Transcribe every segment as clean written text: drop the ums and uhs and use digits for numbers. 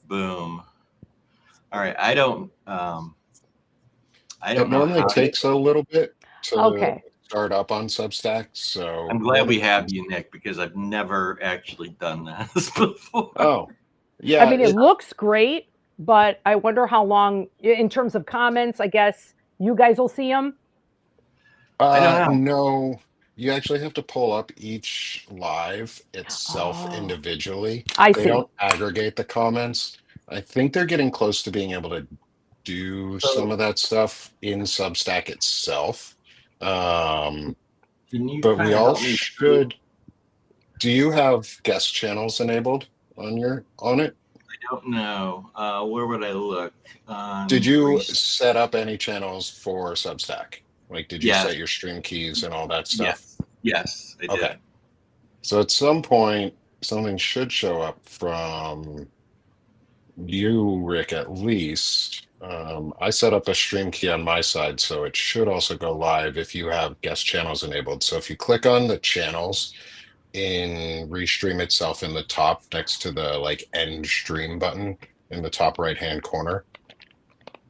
Boom. All right. I It don't know normally how to. takes a little bit to Okay. start up on Substack. So I'm glad we have you, Nick, because I've never actually done this before. oh, I yeah, mean, it looks great, but I wonder how long, in terms of comments, I guess you guys will see them. I don't know. no, you actually have to pull up each live itself Oh, individually. I They see. don't aggregate the comments. I think they're getting close to being able to do some So of that stuff in Substack itself. Um, can you but we kind of all help me through? should. Do you have guest channels enabled on it? I don't know. Where would I look? Did On you Reese. set up any channels for Substack? Like, did you Yes. set your stream keys and all that stuff? Yes. Yes, I Okay. did. So at some point, something should show up from you, Rick, at least. I set up a stream key on my side, so it should also go live if you have guest channels enabled. So if you click on the channels in Restream itself in the top next to the like end stream button in the top right hand corner.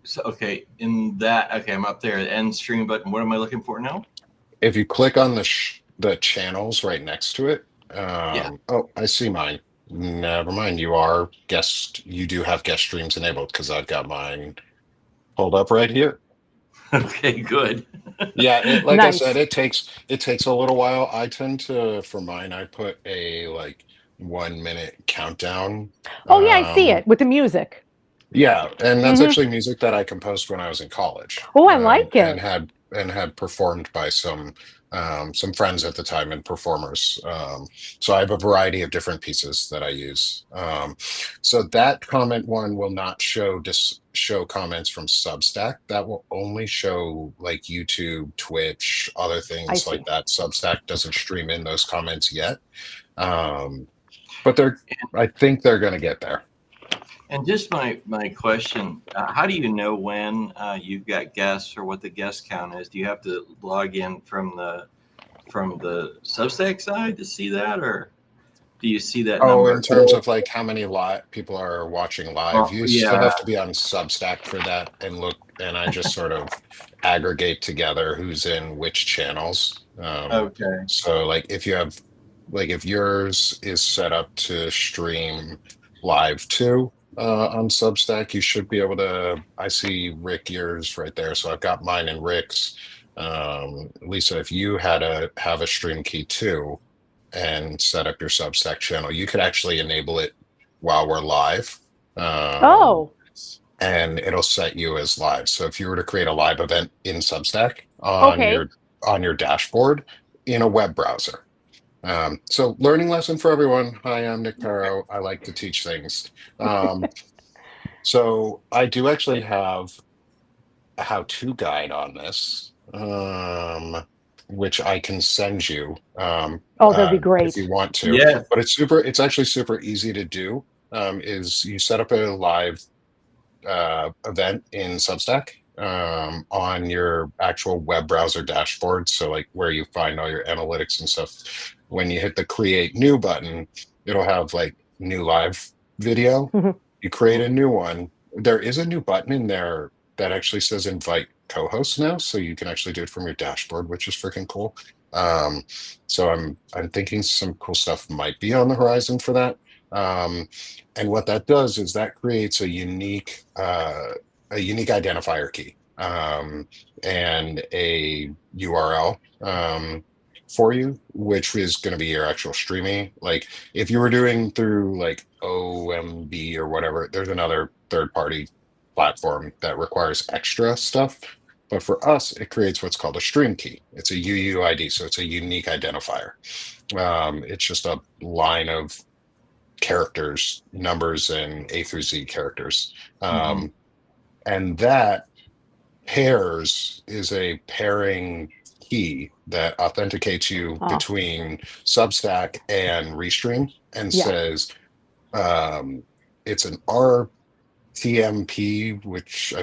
So okay, I'm up there. End stream button. What am I looking for now? If you click on the channels right next to it, Yeah. oh, I see mine. Never mind. You do have guest streams enabled because I've got mine pulled up right here. Okay, good. Yeah, like I said, Nice. it takes a little while. I tend to for mine, I put a like 1 minute countdown. Oh, yeah, I see Um, it with the music. yeah, and that's Hmm. actually music that I composed when I was in college, Oh, I like and it. had performed by some friends at the time and performers. So I have a variety of different pieces that I use. So that comment one will not show comments from Substack. That will only show like YouTube, Twitch, other I things like see. that. Substack doesn't stream in those comments yet, um, but I think they're going to get there. And just my question: how do you know when you've got guests or what the guest count is? Do you have to log in from the Substack side to see that, or do you see that Oh, in number? terms of like how many live people are watching live, Well, you still yeah. have to be on Substack for that and look, and I just sort of aggregate together who's in which channels. Okay. So if yours is set up to stream live too, on Substack, you should be able to. I see Rick yours right there, so I've got mine and Rick's. Lisa, if you had a have a stream key too and set up your Substack channel, you could actually enable it while we're live. Um, Oh, and it'll set you as live. So if you were to create a live event in Substack okay. on your dashboard in a web browser. So learning lesson for everyone. Hi, I'm Nick Paro. I like to teach things. Um, so I do actually have a how-to guide on this, which I can send you Oh, that'd be if you great. want to. Yes. But it's actually super easy to do. Is you set up a live event in Substack on your actual web browser dashboard. So like where you find all your analytics and stuff. When you hit the create new button, it'll have like new live video. Mhm. You create a new one. There is a new button in there that actually says invite co-hosts now, so you can actually do it from your dashboard, which is freaking cool. Um, so I'm thinking some cool stuff might be on the horizon for that. Um, and what that does is that creates a unique identifier key and a URL for you, which is going to be your actual streaming. Like if you were doing through like OMB or whatever, there's another third party platform that requires extra stuff. But for us, it creates what's called a stream key. It's a UUID, so it's a unique identifier. It's just a line of characters, numbers, and A through Z characters. Mhm. And that pairs is a pairing key that authenticates you Oh, between Substack and Restream and yeah. says um, it's an RTMP, which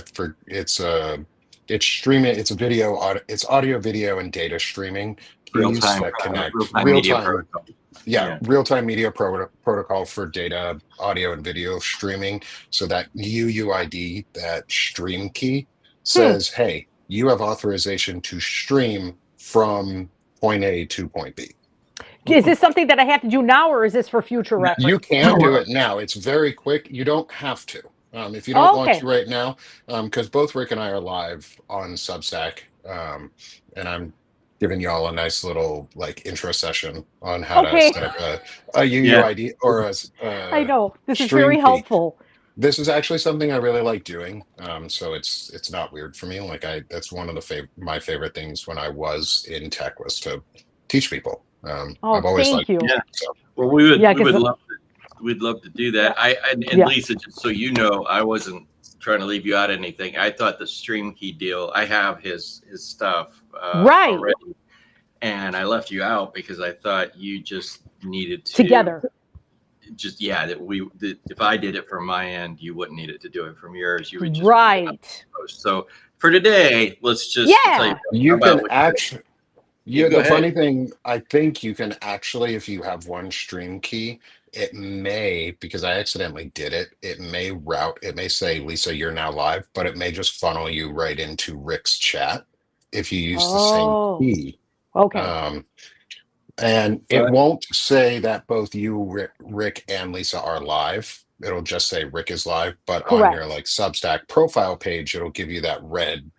it's streaming, it's a it's audio, video, and data streaming Real keys time, that real connect time real media time. protocol. Yeah, real-time media protocol for data, audio, and video streaming. So that UUID, that stream key, Hmm. says, hey, you have authorization to stream from point A to point B. Is this something that I have to do now, or is this for future You reference? can do it now. It's very quick. You don't have to. If you don't Oh, want okay. to right now, because both Rick and I are live on Substack, and I'm giving y'all a nice little like intro session on how to Okay. set up a UUID or I a know. This is stream very key. helpful. This is actually something I really like doing. So it's not weird for me. Like that's one of my favorite things when I was in tech was to teach people. Oh, I've always thank liked you. it. Yeah. So. Well, Yeah, we would because love we'd love to do yeah, that. And yeah. Lisa, just so you know, I wasn't trying to leave you out of anything. I thought the stream key deal. I have his stuff Right. already, and I left you out because I thought you just needed to Together. just that if I did it from my end, you wouldn't need it to do it from yours. You would just Right. So for today, let's just tell you Yeah. You about can what actually, you yeah, go the ahead. funny thing, I think you can actually, if you have one stream key, it may, because I accidentally did it, it may say, Lisa, you're now live, but it may just funnel you right into Rick's chat if you use the same Oh, key. okay. Um, and it But won't say that both you, Rick, and Lisa are live. It'll just say Rick is live, but on your Correct. like Substack profile page, it'll give you that red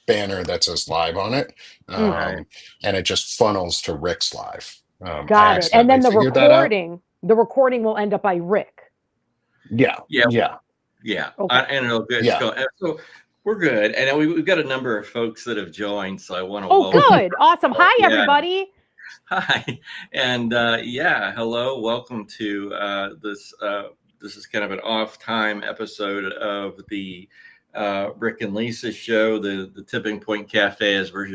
banner that says live on it, Mm, right. and it just funnels to Rick's live. I got it. And accidentally then figured that out. the recording will end up by Rick. Yeah, Yeah, yeah, Okay. and it's yeah. going. So we're good, and we've got a number of folks that have joined. So I want to Oh, welcome. good. Awesome. Hi, Yeah, everybody. hi, and hello, welcome to this. This is kind of an off-time episode of the Rick and Lisa show, the Tipping Point Cafe, as we're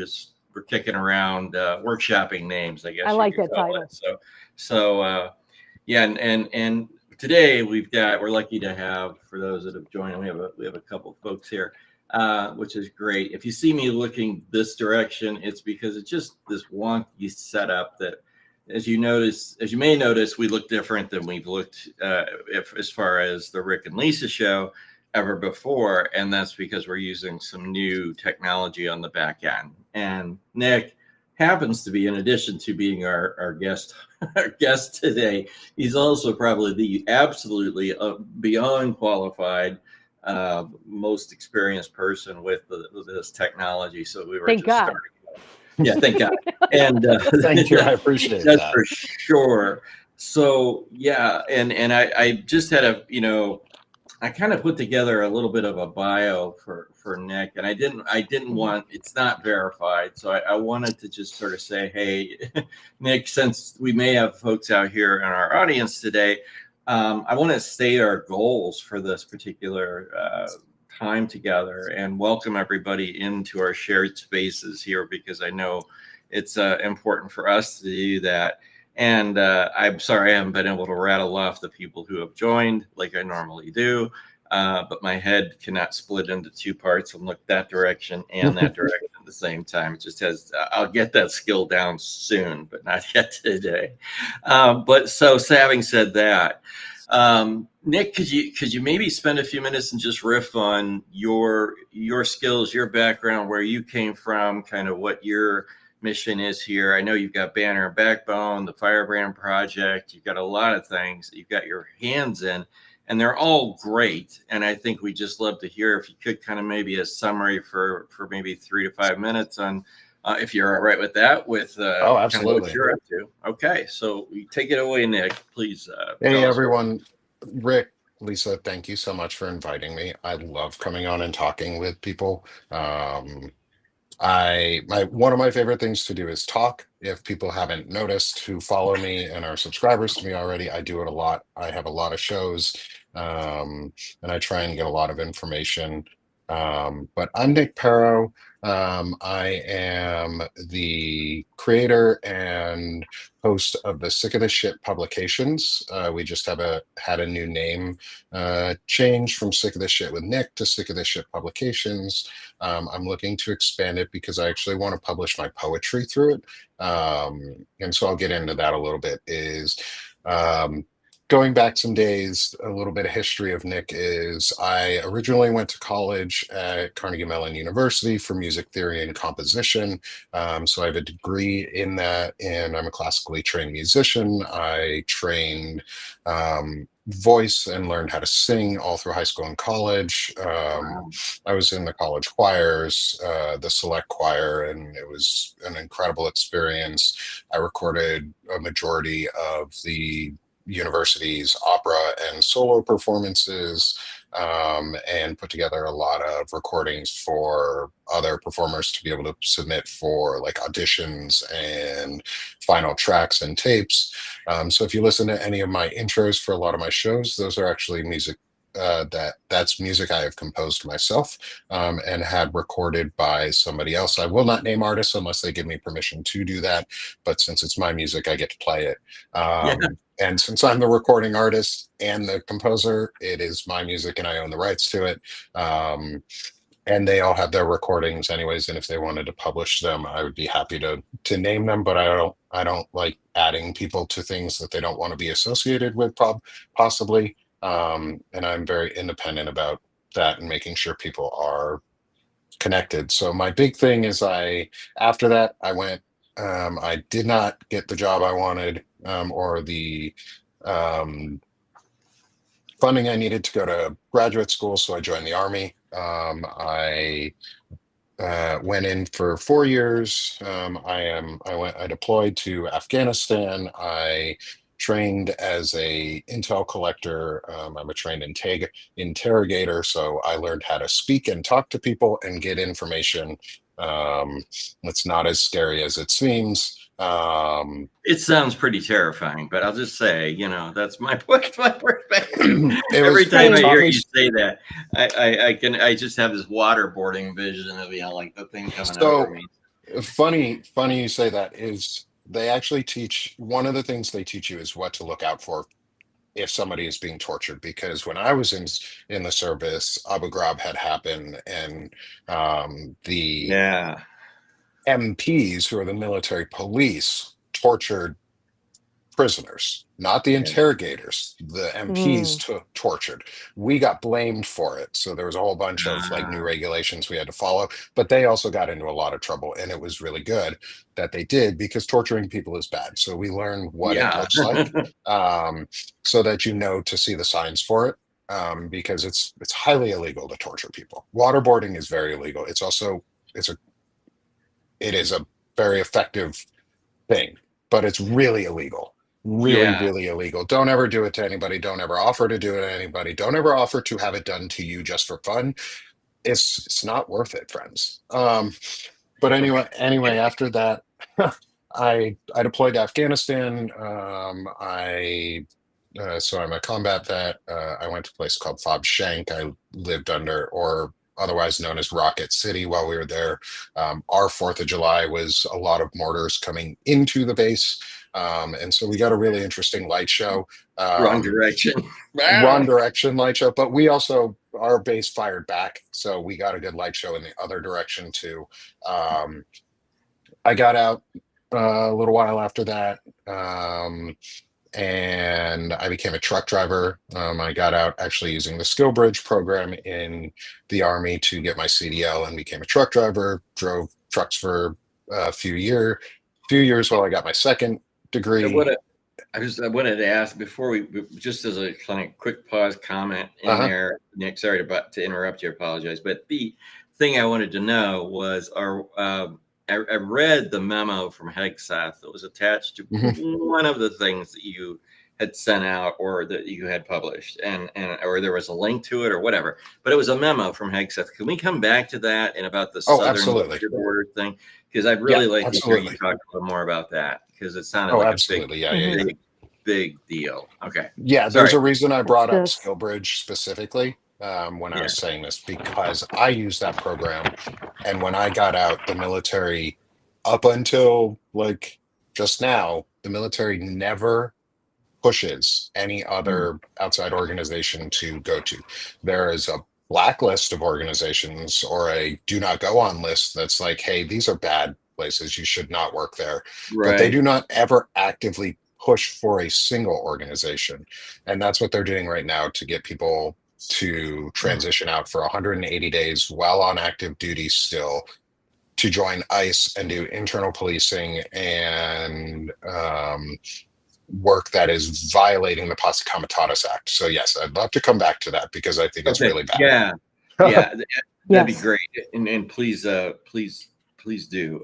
kicking around workshopping names, I guess I you like could that call title. it. So yeah, and today we're lucky to have, for those that have joined, we have a couple folks here, which is great. If you see me looking this direction, it's because it's just this wonky setup that, as you may notice, we look different than we've looked as far as the Rick and Lisa show ever before, and that's because we're using some new technology on the back end. And Nick happens to be, in addition to being our guest our guest today, he's also probably the absolutely beyond qualified, most experienced person with this technology. So we were Thank just God. starting. Yeah, thank God. And Thank you. I appreciate that's that. for sure. So yeah, and I just had I kind of put together a little bit of a bio for Nick, and I didn't want, it's not verified, so I wanted to just sort of say, hey, Nick, since we may have folks out here in our audience today, I want to state our goals for this particular time together and welcome everybody into our shared spaces here, because I know it's important for us to do that. And I'm sorry I haven't been able to rattle off the people who have joined like I normally do, but my head cannot split into two parts and look that direction and that direction at the same time. It just has, I'll get that skill down soon, but not yet today. But so having said that, Nick, could you maybe spend a few minutes and just riff on your skills, your background, where you came from, kind of what your mission is here? I know you've got Banner and Backbone, the Firebrand Project. You've got a lot of things that you've got your hands in, and they're all great. And I think we just love to hear, if you could, kind of maybe a summary for maybe 3 to 5 minutes on, if you're all right with that, with Oh, kind of absolutely. what you're up to. Okay, so you take it away, Nick, please. Hey, everyone. Rick, Lisa, thank you so much for inviting me. I love coming on and talking with people. One of my favorite things to do is talk. If people haven't noticed, who follow me and are subscribers to me already, I do it a lot. I have a lot of shows, and I try and get a lot of information But I'm Nick Paro. I am the creator and host of the Sick of This Shit publications. We just had a new name change from Sick of This Shit with Nick to Sick of This Shit publications. I'm looking to expand it because I actually want to publish my poetry through it. And so I'll get into that a little bit. Um, Going back some days, a little bit of history of Nick is I originally went to college at Carnegie Mellon University for music theory and composition. So I have a degree in that, and I'm a classically trained musician. I trained voice and learned how to sing all through high school and college. Wow. I was in the college choirs, the select choir, and it was an incredible experience. I recorded a majority of the university's opera and solo performances, and put together a lot of recordings for other performers to be able to submit for like auditions and final tracks and tapes. So if you listen to any of my intros for a lot of my shows, those are actually music that's music I have composed myself, and had recorded by somebody else. I will not name artists unless they give me permission to do that, but since it's my music, I get to play it. Yeah. And since I'm the recording artist and the composer, it is my music and I own the rights to it. And they all have their recordings anyways, and if they wanted to publish them, I would be happy to name them, but I don't like adding people to things that they don't want to be associated with, possibly. And I'm very independent about that and making sure people are connected. So my big thing is after that, I did not get the job I wanted, or the funding I needed to go to graduate school. So I joined the Army. I went in for 4 years. I deployed to Afghanistan. I trained as a intel collector. I'm a trained interrogator, so I learned how to speak and talk to people and get information. It's not as scary as it seems. It sounds pretty terrifying, but I'll just say, that's my perspective. It Every was time I hear toughest- you say that, I just have this waterboarding vision of like the thing coming So over me. funny you say that. Is they actually teach, one of the things they teach you is what to look out for if somebody is being tortured, because when I was in the service, Abu Ghraib had happened, and the Yeah. MPs, who are the military police, tortured prisoners, not the Yeah. interrogators. The MPs tortured. We got blamed for it. So there was a whole bunch of like new regulations we had to follow, but they also got into a lot of trouble, and it was really good that they did, because torturing people is bad. So we learned what it looks like, so that to see the signs for it. Because it's highly illegal to torture people. Waterboarding is very illegal. It is a very effective thing, but it's really illegal. Really, Yeah. really illegal. Don't ever do it to anybody. Don't ever offer to do it to anybody. Don't ever offer to have it done to you just for fun. It's not worth it, friends. But anyway, after that, I deployed to Afghanistan. So I'm a combat vet. I went to a place called Fob Shank. I lived under, or otherwise known as Rocket City, while we were there. Our 4th of July was a lot of mortars coming into the base. And so we got a really interesting light show. Wrong direction. Wrong direction light show, but our base fired back. So we got a good light show in the other direction too. I got out a little while after that. And I became a truck driver. I got out actually using the Skill Bridge program in the Army to get my CDL, and became a truck driver. Drove trucks for a few years while I got my second degree. I wanted to ask before just as a kind of quick pause comment in there, Nick. Sorry to interrupt you. I apologize, but the thing I wanted to know was, I read the memo from Hegseth that was attached to one of the things that you had sent out or that you had published, and or there was a link to it or whatever. But it was a memo from Hegseth. Can we come back to that and about the southern border thing? Because I'd really like to hear you talk a little more about that, because it sounded like a big deal. Okay. Yeah, there's a reason I brought up Skill Bridge specifically. when I Yeah. was saying this, because I used that program. And when I got out, the military, up until like just now, the military never pushes any Mm. other outside organization to go to. There is a blacklist of organizations or a do not go on list that's like, hey, these are bad places. You should not work there. But they Right. do not ever actively push for a single organization. And that's what they're doing right now to get people to transition out for 180 days while on active duty still to join ICE and do internal policing and work that is violating the Posse Comitatus Act. So yes, I'd love to come back to that because I think it's Okay. really bad. Yeah. Yeah. That'd be Yes. great. And please, please do.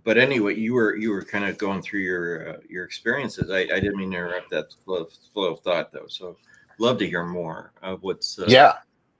But anyway, you were kind of going through your experiences. I didn't mean to interrupt that flow of thought though. So love to hear more of what's. Yeah.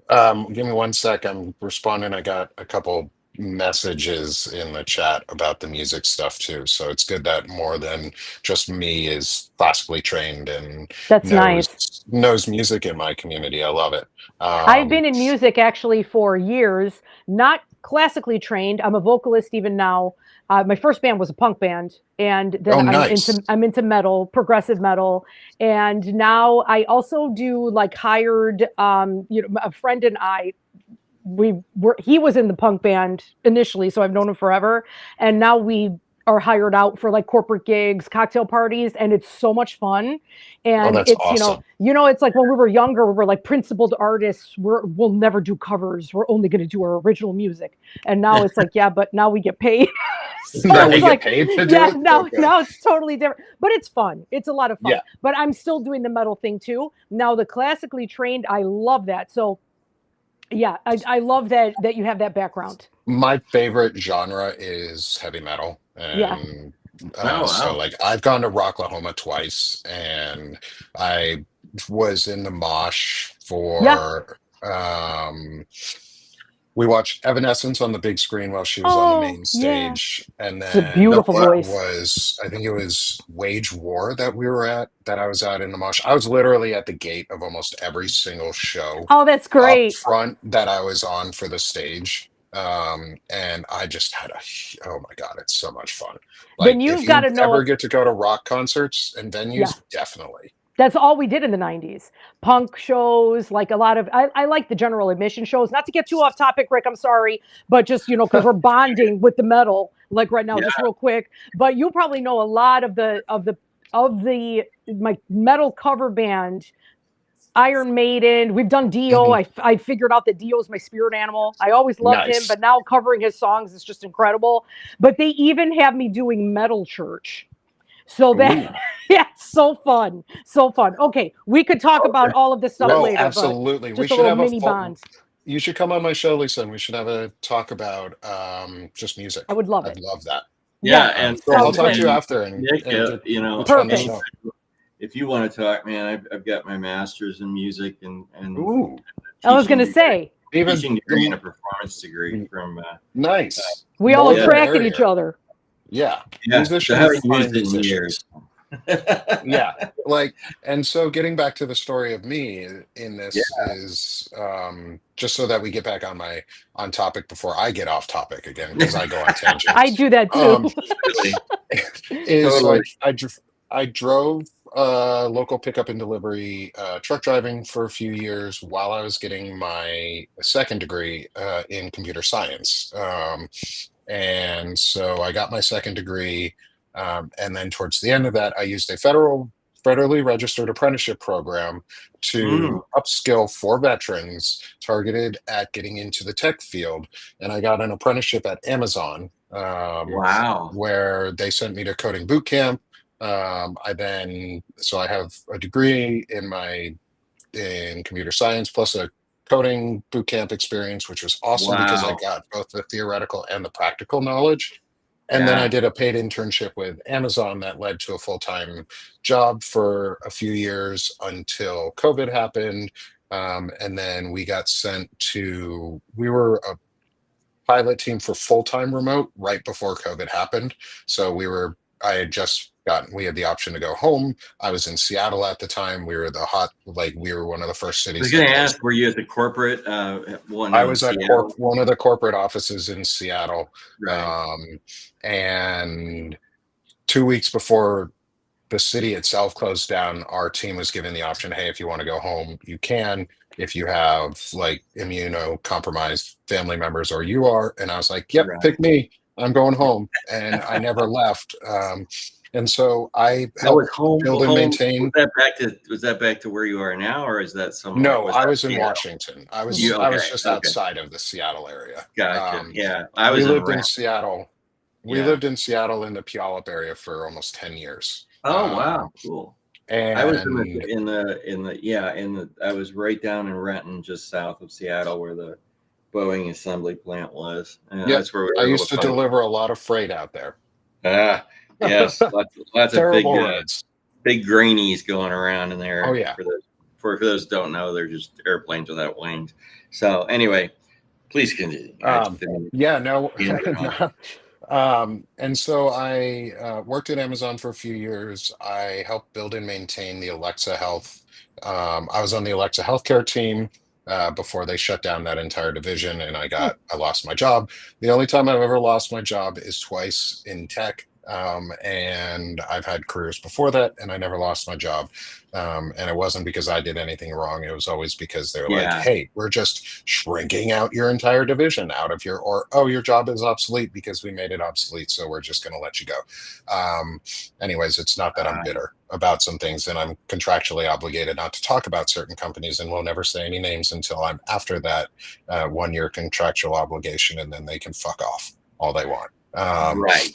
Give me one sec. I'm responding. I got a couple messages in the chat about the music stuff too. So it's good that more than just me is classically trained and That's knows nice. knows music in my community. I love it. I've been in music actually for years, not classically trained. I'm a vocalist even now. My first band was a punk band, and then Oh, I'm nice. into metal, progressive metal, and now I also do like hired. A friend and I, he was in the punk band initially, so I've known him forever, and now we are hired out for like corporate gigs, cocktail parties, and it's so much fun. Oh, And that's it's awesome. it's like when we were younger, we were like principled artists. We'll never do covers. We're only going to do our original music. And now it's like, yeah, but now we get paid. So Now we it's get like, paid to do yeah, it. now Okay. now it's totally different. But it's fun. It's a lot of fun. Yeah. But I'm still doing the metal thing too. Now the classically trained, I love that. So yeah, I love that you have that background. My favorite genre is heavy metal. Yeah. And Oh so wow. like I've gone to Rocklahoma twice and I was in the mosh Yeah. for we watched Evanescence on the big screen while she was on the Oh, main yeah. stage. And It's a then Oh beautiful wow. voice. I think it was Wage War that we were at, that I was at in the mosh. I was literally at the gate of almost every single show Oh, that's up great. front that I was on for the stage. And I just had oh my God, it's so much fun. Then Like if you've got you to ever know, get to go to rock concerts and yeah, venues, definitely. that's all we did in the 90s. Punk shows, like a lot of, I like the general admission shows. Not to get too off topic, Rick, I'm sorry, but just, because we're bonding with the metal, like right now, Yeah. just real quick. But you probably know a lot of my metal cover band, Iron Maiden. We've done Dio. Mhm. I figured out that Dio is my spirit animal. I always loved him, Nice. but now covering his songs is just incredible. But they even have me doing metal church. So that, Ooh. yeah, so fun. So fun. Okay, we could talk about Okay. all of this stuff Let's, Oh, later, but absolutely. We just a should little have a mini full, bond. you should come on my show, Lisa, and we should have a talk about just I music. would love I'd it. love that. yeah, Yes, So I'll sounds talk to great. you after and Nick, get you know, let's run the Perfect. show. if you want to talk, man, I've got my master's in music and Ooh, I was teaching gonna degree, say even teaching degree and a performance degree from nice. we all More the yeah, attracted each merrier. other. Yeah. yeah. So I Musicians haven't find used it in musicians. years. Yeah. Like, and so getting back to the story of me in Yeah. this is just so that we get back on topic before I get off topic again, because I go on I tangents. do that too. Um, Totally. is Totally. like I drove local pickup and delivery truck driving for a few years while I was getting my second degree in computer science. And so I got my second degree, and then towards the end of that, I used a federally registered apprenticeship program Mm, to upskill for veterans targeted at getting into the tech field. And I got an apprenticeship at Amazon, wow. where they sent me to coding boot camp. So I have a degree in computer science plus a coding boot camp experience, which was awesome because I Wow. got both the theoretical and the practical knowledge. And then I Yeah. did a paid internship with Amazon that led to a full-time job for a few years until COVID happened. And then we were a pilot team for full-time remote right before COVID happened. So we were we had the option to go home. I was in Seattle at the time. We were we were one of the first I cities was that going to closed. ask, were you at the corporate one I in was at Seattle? one of the corporate offices in Seattle. Right. And 2 weeks before the city itself closed down, our team was given the option, hey, if you want to go home, you can. If you have like immunocompromised family members or you are, and I was like, yep, Right. pick me. I'm going home, and I never left. And so I That was helped home. build and maintain. Was that back to where you are now, or is that somewhere? No, Was I that was in Seattle? Washington. I You was I was okay? just Okay, outside of the Seattle area. gotcha. Yeah, I We was in lived in Rent. Seattle. We Yeah. lived in Seattle in the Puyallup area for almost 10 years. Oh wow, cool. I was And I was right down in Renton, just south of Seattle, where the Boeing assembly plant was, and yep, that's where we I were able used to to find. deliver a lot of freight out there. Ah, yes, lots of Terrible roads. big grainies going around in Oh there. yeah. For those who don't know, they're just airplanes without wings. So anyway, please continue. Yeah, no. On. And so I worked at Amazon for a few years. I helped build and maintain the Alexa Health. I was on the Alexa healthcare team before they shut down that entire division, and I lost my job. The only time I've ever lost my job is twice in tech. And I've had careers before that, and I never lost my job. And it wasn't because I did anything wrong. It was always because they were like, Yeah, hey, we're just shrinking out your entire division out of or, oh, your job is obsolete because we made it obsolete. So we're just going to let you go. Anyways, it's not that I'm bitter about some things, and I'm contractually obligated not to talk about certain companies, and we'll never say any names until I'm after that 1 year contractual obligation, and then they can fuck off all they want. right.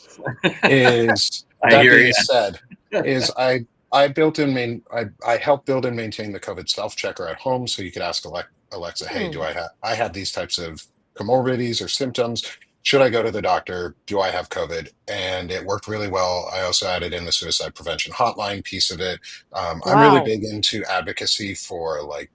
Is I that hear being you. said, is I built and I helped build and maintain the COVID self checker at home, so you could ask Alexa, hey, do I have these types of comorbidities or symptoms? Should I go to the doctor? Do I have COVID? And it worked really well. I also added in the suicide prevention hotline piece of it. I'm really Wow. big into advocacy for like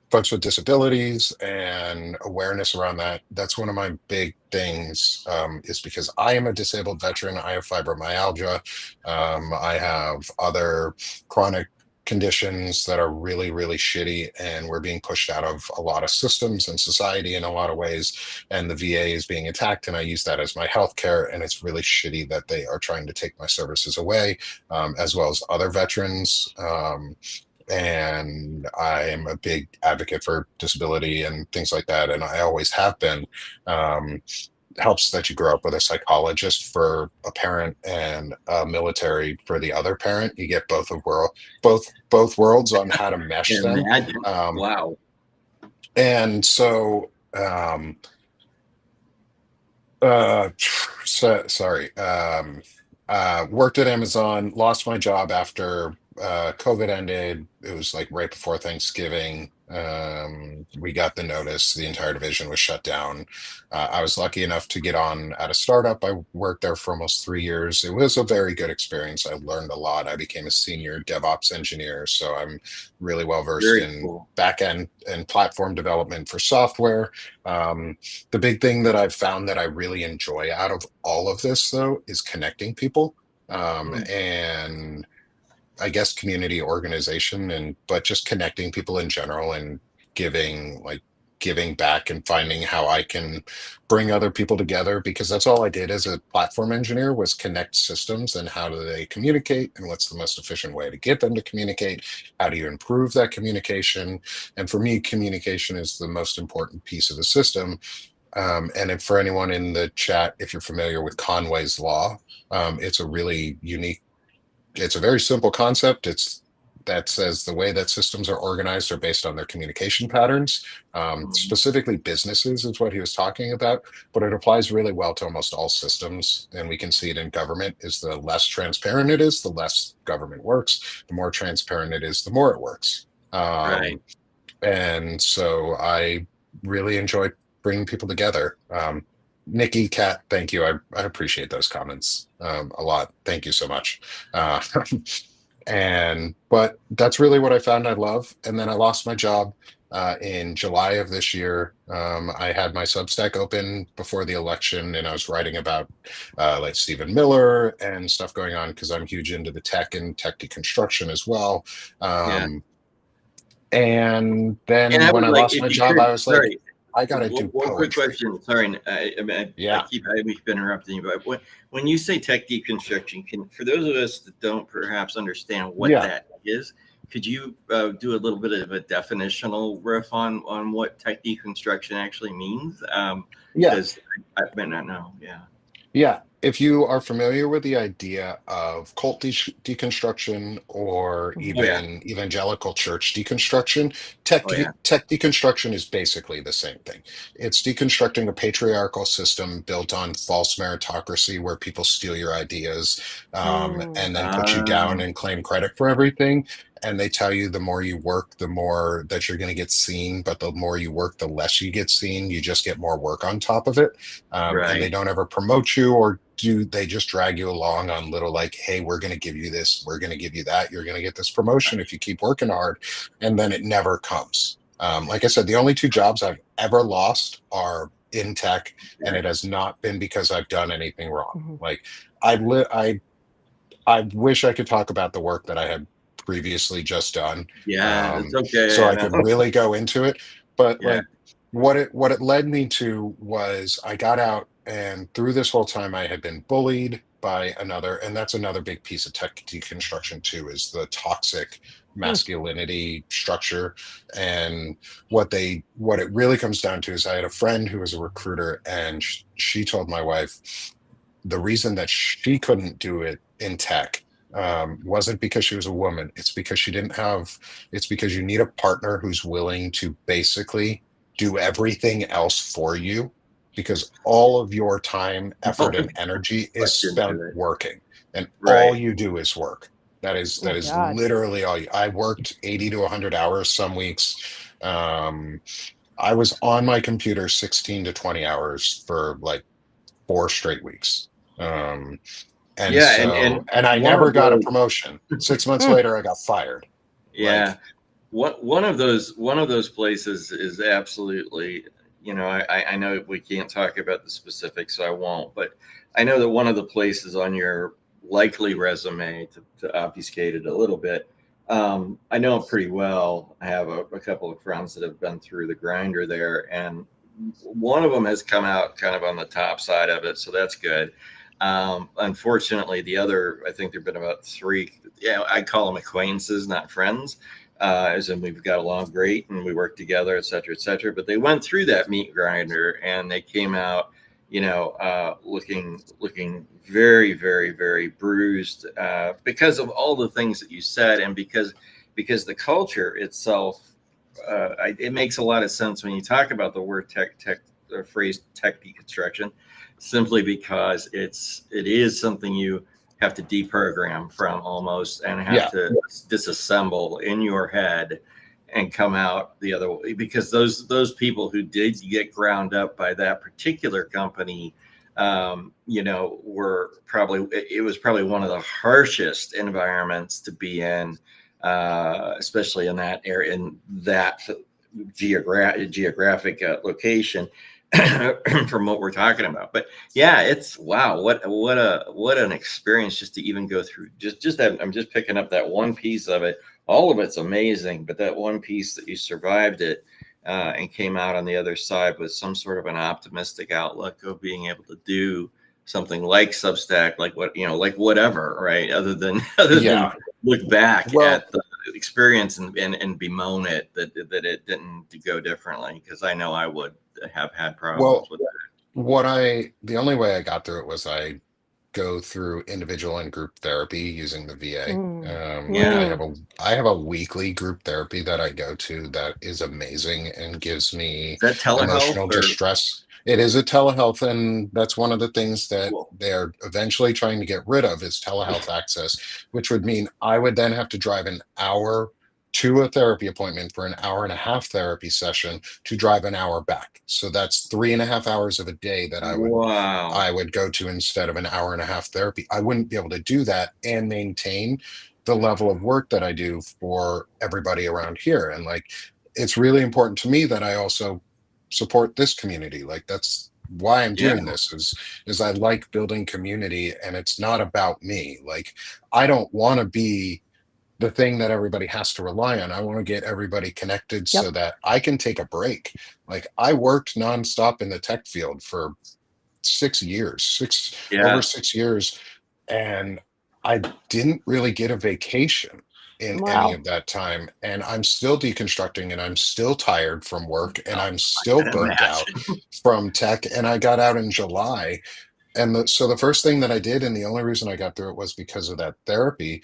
folks with disabilities and awareness around that. That's one of my big things, is because I am a disabled veteran. I have fibromyalgia. I have other chronic conditions that are really, really shitty, and we're being pushed out of a lot of systems and society in a lot of ways. And the VA is being attacked, and I use that as my healthcare. And it's really shitty that they are trying to take my services away, as well as other veterans. And I'm a big advocate for disability and things like that, and I always have been. Helps that you grow up with a psychologist for a parent and a military for the other parent. You get both worlds on how to mesh them. Imagine. Um, Wow. and so, sorry. Worked at Amazon, lost my job after COVID ended. It was like right before Thanksgiving. We got the notice, the entire division was shut down. I was lucky enough to get on at a startup. I worked there for almost 3 years. It was a very good experience. I learned a lot. I became a senior DevOps engineer, so I'm really well versed Very in cool. backend and platform development for software. The big thing that I've found that I really enjoy out of all of this, though, is connecting people, and I guess community organization, but just connecting people in general, and giving back and finding how I can bring other people together, because that's all I did as a platform engineer, was connect systems and how do they communicate and what's the most efficient way to get them to communicate. How do you improve that communication? And for me, communication is the most important piece of the system. And for anyone in the chat, if you're familiar with Conway's Law, it's a really unique, it's a very simple concept. That says the way that systems are organized are based on their communication patterns. Specifically, businesses is what he was talking about, but it applies really well to almost all systems. And we can see it in government: is the less transparent it is, the less government works. The more transparent it is, the more it works. Right. And so I really enjoy bringing people together. Nikki, Kat, thank you. I appreciate those comments a lot. Thank you so much. But that's really what I found I love. And then I lost my job. in July of this year. I had my Substack open before the election, and I was writing about like Stephen Miller and stuff going on because I'm huge into the tech and tech deconstruction as well. Yeah. And And then I when would I like, lost if my you job, could, I was like, sorry, I got to do one quick poetry. question. Sorry, I Yeah. keep interrupting you, but when you say tech deconstruction, for those of us that don't perhaps understand what Yeah. that is, could you do a little bit of a definitional riff on what tech deconstruction actually means? Yeah. Because I might not know. Yeah. Yeah, if you are familiar with the idea of cult deconstruction or Mhm. Oh yeah. even evangelical church deconstruction, Oh yeah. tech deconstruction is basically the same thing. It's deconstructing a patriarchal system built on false meritocracy where people steal your ideas, Mm. and then put you down Um, and claim credit for everything. And they tell you the more you work, the more that you're going to get seen, but the more you work, the less you get seen. You just get more work on top of it, and they right. don't ever promote you or do they just drag you along on little like, hey, we're going to give you this, we're going to give you that, you're going to get this promotion if you keep working hard, and then it never comes. Like I said, the only two jobs I've ever lost are in tech, and it Okay. has not been because I've done anything wrong. Mhm. Like I wish I could talk about the work that I had previously just done, Yeah, it's okay. so I I could know. really go into it. But Yeah. like what it led me to was I got out, and through this whole time I had been bullied by another, and that's another big piece of tech deconstruction too, is the toxic Mm. masculinity structure. And what it really comes down to is I had a friend who was a recruiter, and she told my wife the reason that she couldn't do it in tech wasn't because she was a woman. It's because you need a partner who's willing to basically do everything else for you, because all of your time, effort, and energy is Sucked spent into it. working, and all Right. you do is work. That Oh is God. literally all I worked 80 to 100 hours some weeks. I was on my computer 16 to 20 hours for like 4 straight weeks. Um, Yeah, and and I one never of got a those, promotion. 6 months Mm. later, I got fired. yeah, Like, one of those places is absolutely, I know we can't talk about the specifics, so I won't, but I know that one of the places on your likely resume to obfuscate it a little bit. I know it pretty well. I have a couple of friends that have been through the grinder there, and one of them has come out kind of on the top side of it, so that's good. Unfortunately, the other, I think there've been about three. Yeah, I call them acquaintances, not friends. As in we've got along great and we work together, et cetera, et cetera. But they went through that meat grinder and they came out, looking very, very, very bruised because of all the things that you said, and because the culture itself, it makes a lot of sense when you talk about the word tech, the phrase tech deconstruction, simply because it is something you have to deprogram from almost and have yeah, to disassemble in your head and come out the other way, because those people who did get ground up by that particular company, were probably, it was probably one of the harshest environments to be in, especially in that area, in that geographic location from what we're talking about. But yeah, it's wow, what an experience just to even go through. Just that, I'm just picking up that one piece of it. All of it's amazing, but that one piece that you survived it and came out on the other side with some sort of an optimistic outlook of being able to do something like Substack, like like whatever, right? Other than yeah. look back Well, at the experience and bemoan it that it didn't go differently, because I know I would have had problems well, with that. the only way I got through it was I go through individual and group therapy using the VA. Mm. Like Yeah. Mm. I have a weekly group therapy that I go to that is amazing and gives me Is that telehealth emotional or distress. It is a telehealth, and that's one of the things that cool? they're eventually trying to get rid of is telehealth access, which would mean I would then have to drive an hour to a therapy appointment for an hour and a half therapy session to drive an hour back. So that's 3.5 hours of a day that Wow. I would go to instead of an hour and a half therapy. I wouldn't be able to do that and maintain the level of work that I do for everybody around here. And like it's really important to me that I also support this community. Like that's why I'm Yeah. doing this is I like building community, and it's not about me. Like I don't want to be the thing that everybody has to rely on. I want to get everybody connected so Yep. that I can take a break. Like I worked nonstop in the tech field for 6 years, over Yeah. 6 years, and I didn't really get a vacation in any Wow. of that time. And I'm still deconstructing, and I'm still tired from work, and Oh, I'm I still can burnt out imagine. from tech. And I got out in July. And so the first thing that I did, and the only reason I got through it was because of that therapy,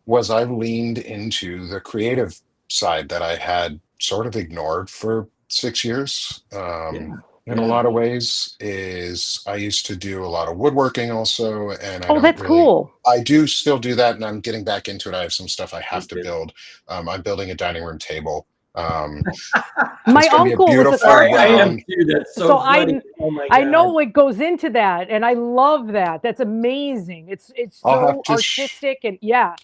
was I leaned into the creative side that I had sort of ignored for 6 years. Yeah. In a Yeah. lot of ways, is I used to do a lot of woodworking also, and Oh, that's cool. I do still do that, and I'm getting back into it. I have some stuff I have to Okay. build. I'm building a dining room table. Um, My it's going to be a uncle was a beautiful Sorry, I am carpenter, brown. too. That's so so funny. Oh my I God. know what goes into that, and I love that. That's amazing. It's I'll have so to artistic, and yeah.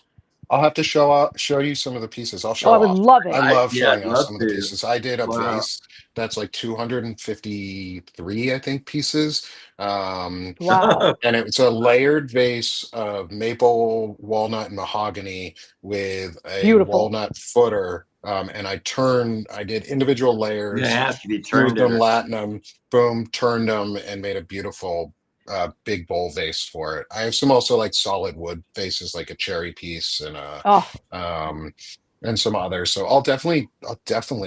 I'll have to show you some of the pieces. I'll Oh, I show would off. love I it. love Yeah, showing I'd off love some of the to. pieces. I did a Wow. vase that's like 253, I think, pieces. Um, Wow, and it's a layered vase of maple, walnut, and mahogany with a beautiful. walnut footer. And I did individual I'm gonna layers, ask if you fused turned it them, or latinum, boom, turned them, and made a beautiful big bowl vase for it. I have some also like solid wood vases, like a cherry piece Oh, um, and some others. So I'll definitely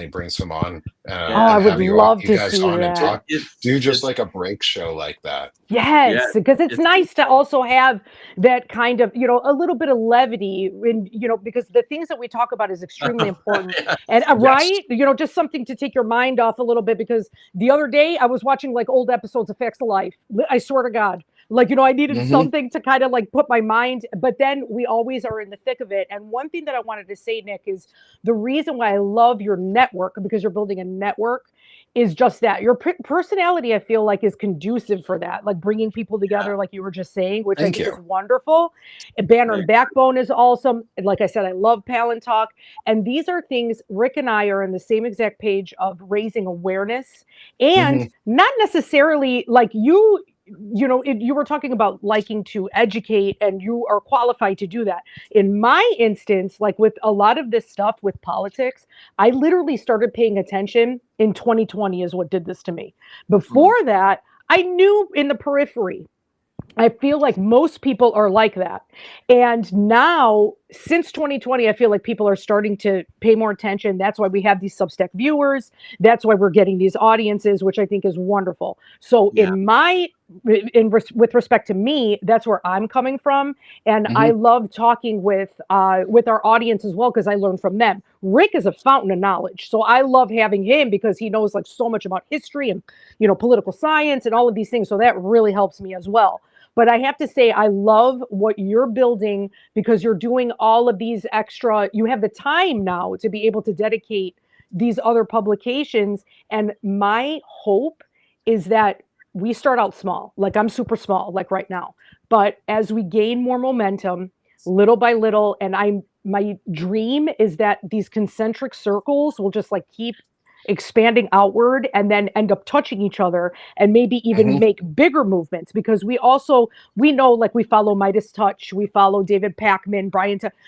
bring some on oh, yeah. I and would have love you to guys see on and that. It, talk. Do just it's like a break show like that. yeah. Yes, because it's It's nice to also have that kind of, a little bit of levity in, because the things that we talk about is extremely important. yeah. And Yes. right, just something to take your mind off a little bit. Because the other day I was watching like old episodes of Facts of Life. I swear to God, like, I needed Hmm. something to kind of like put my mind, but then we always are in the thick of it. And one thing that I wanted to say, Nick, is the reason why I love your network, because you're building a network, is just that your personality, I feel like, is conducive for that, like bringing people Yeah. together, like you were just saying, which I Thank think is you. wonderful. And Banner and Very Backbone is awesome. And like I said, I love Palin Talk. And these are things, Rick and I are in the same exact page of raising awareness, Hmm. and not necessarily like you were talking about liking to educate, and you are qualified to do that. In my instance, like with a lot of this stuff with politics, I literally started paying attention in 2020 is what did this to me. mm, Before that, I knew in the periphery. I feel like most people are like that. And now, since 2020, I feel like people are starting to pay more attention. That's why we have these Substack viewers. That's why we're getting these audiences, which I think is wonderful. So, yeah. with respect to me, that's where I'm coming from, and I Hmm. love talking with our audience as well, because I learn from them. Rick is a fountain of knowledge, so I love having him because he knows like so much about history and political science and all of these things. So that really helps me as well. But I have to say, I love what you're building, because you're doing all of these extra, you have the time now to be able to dedicate these other publications. And my hope is that we start out small. Like I'm super small, like right now. But as we gain more momentum, little by little, and my dream is that these concentric circles will just like keep expanding outward and then end up touching each other, and maybe Hmm. even make bigger movements, because we know, like, we follow Midas Touch, we follow David Packman,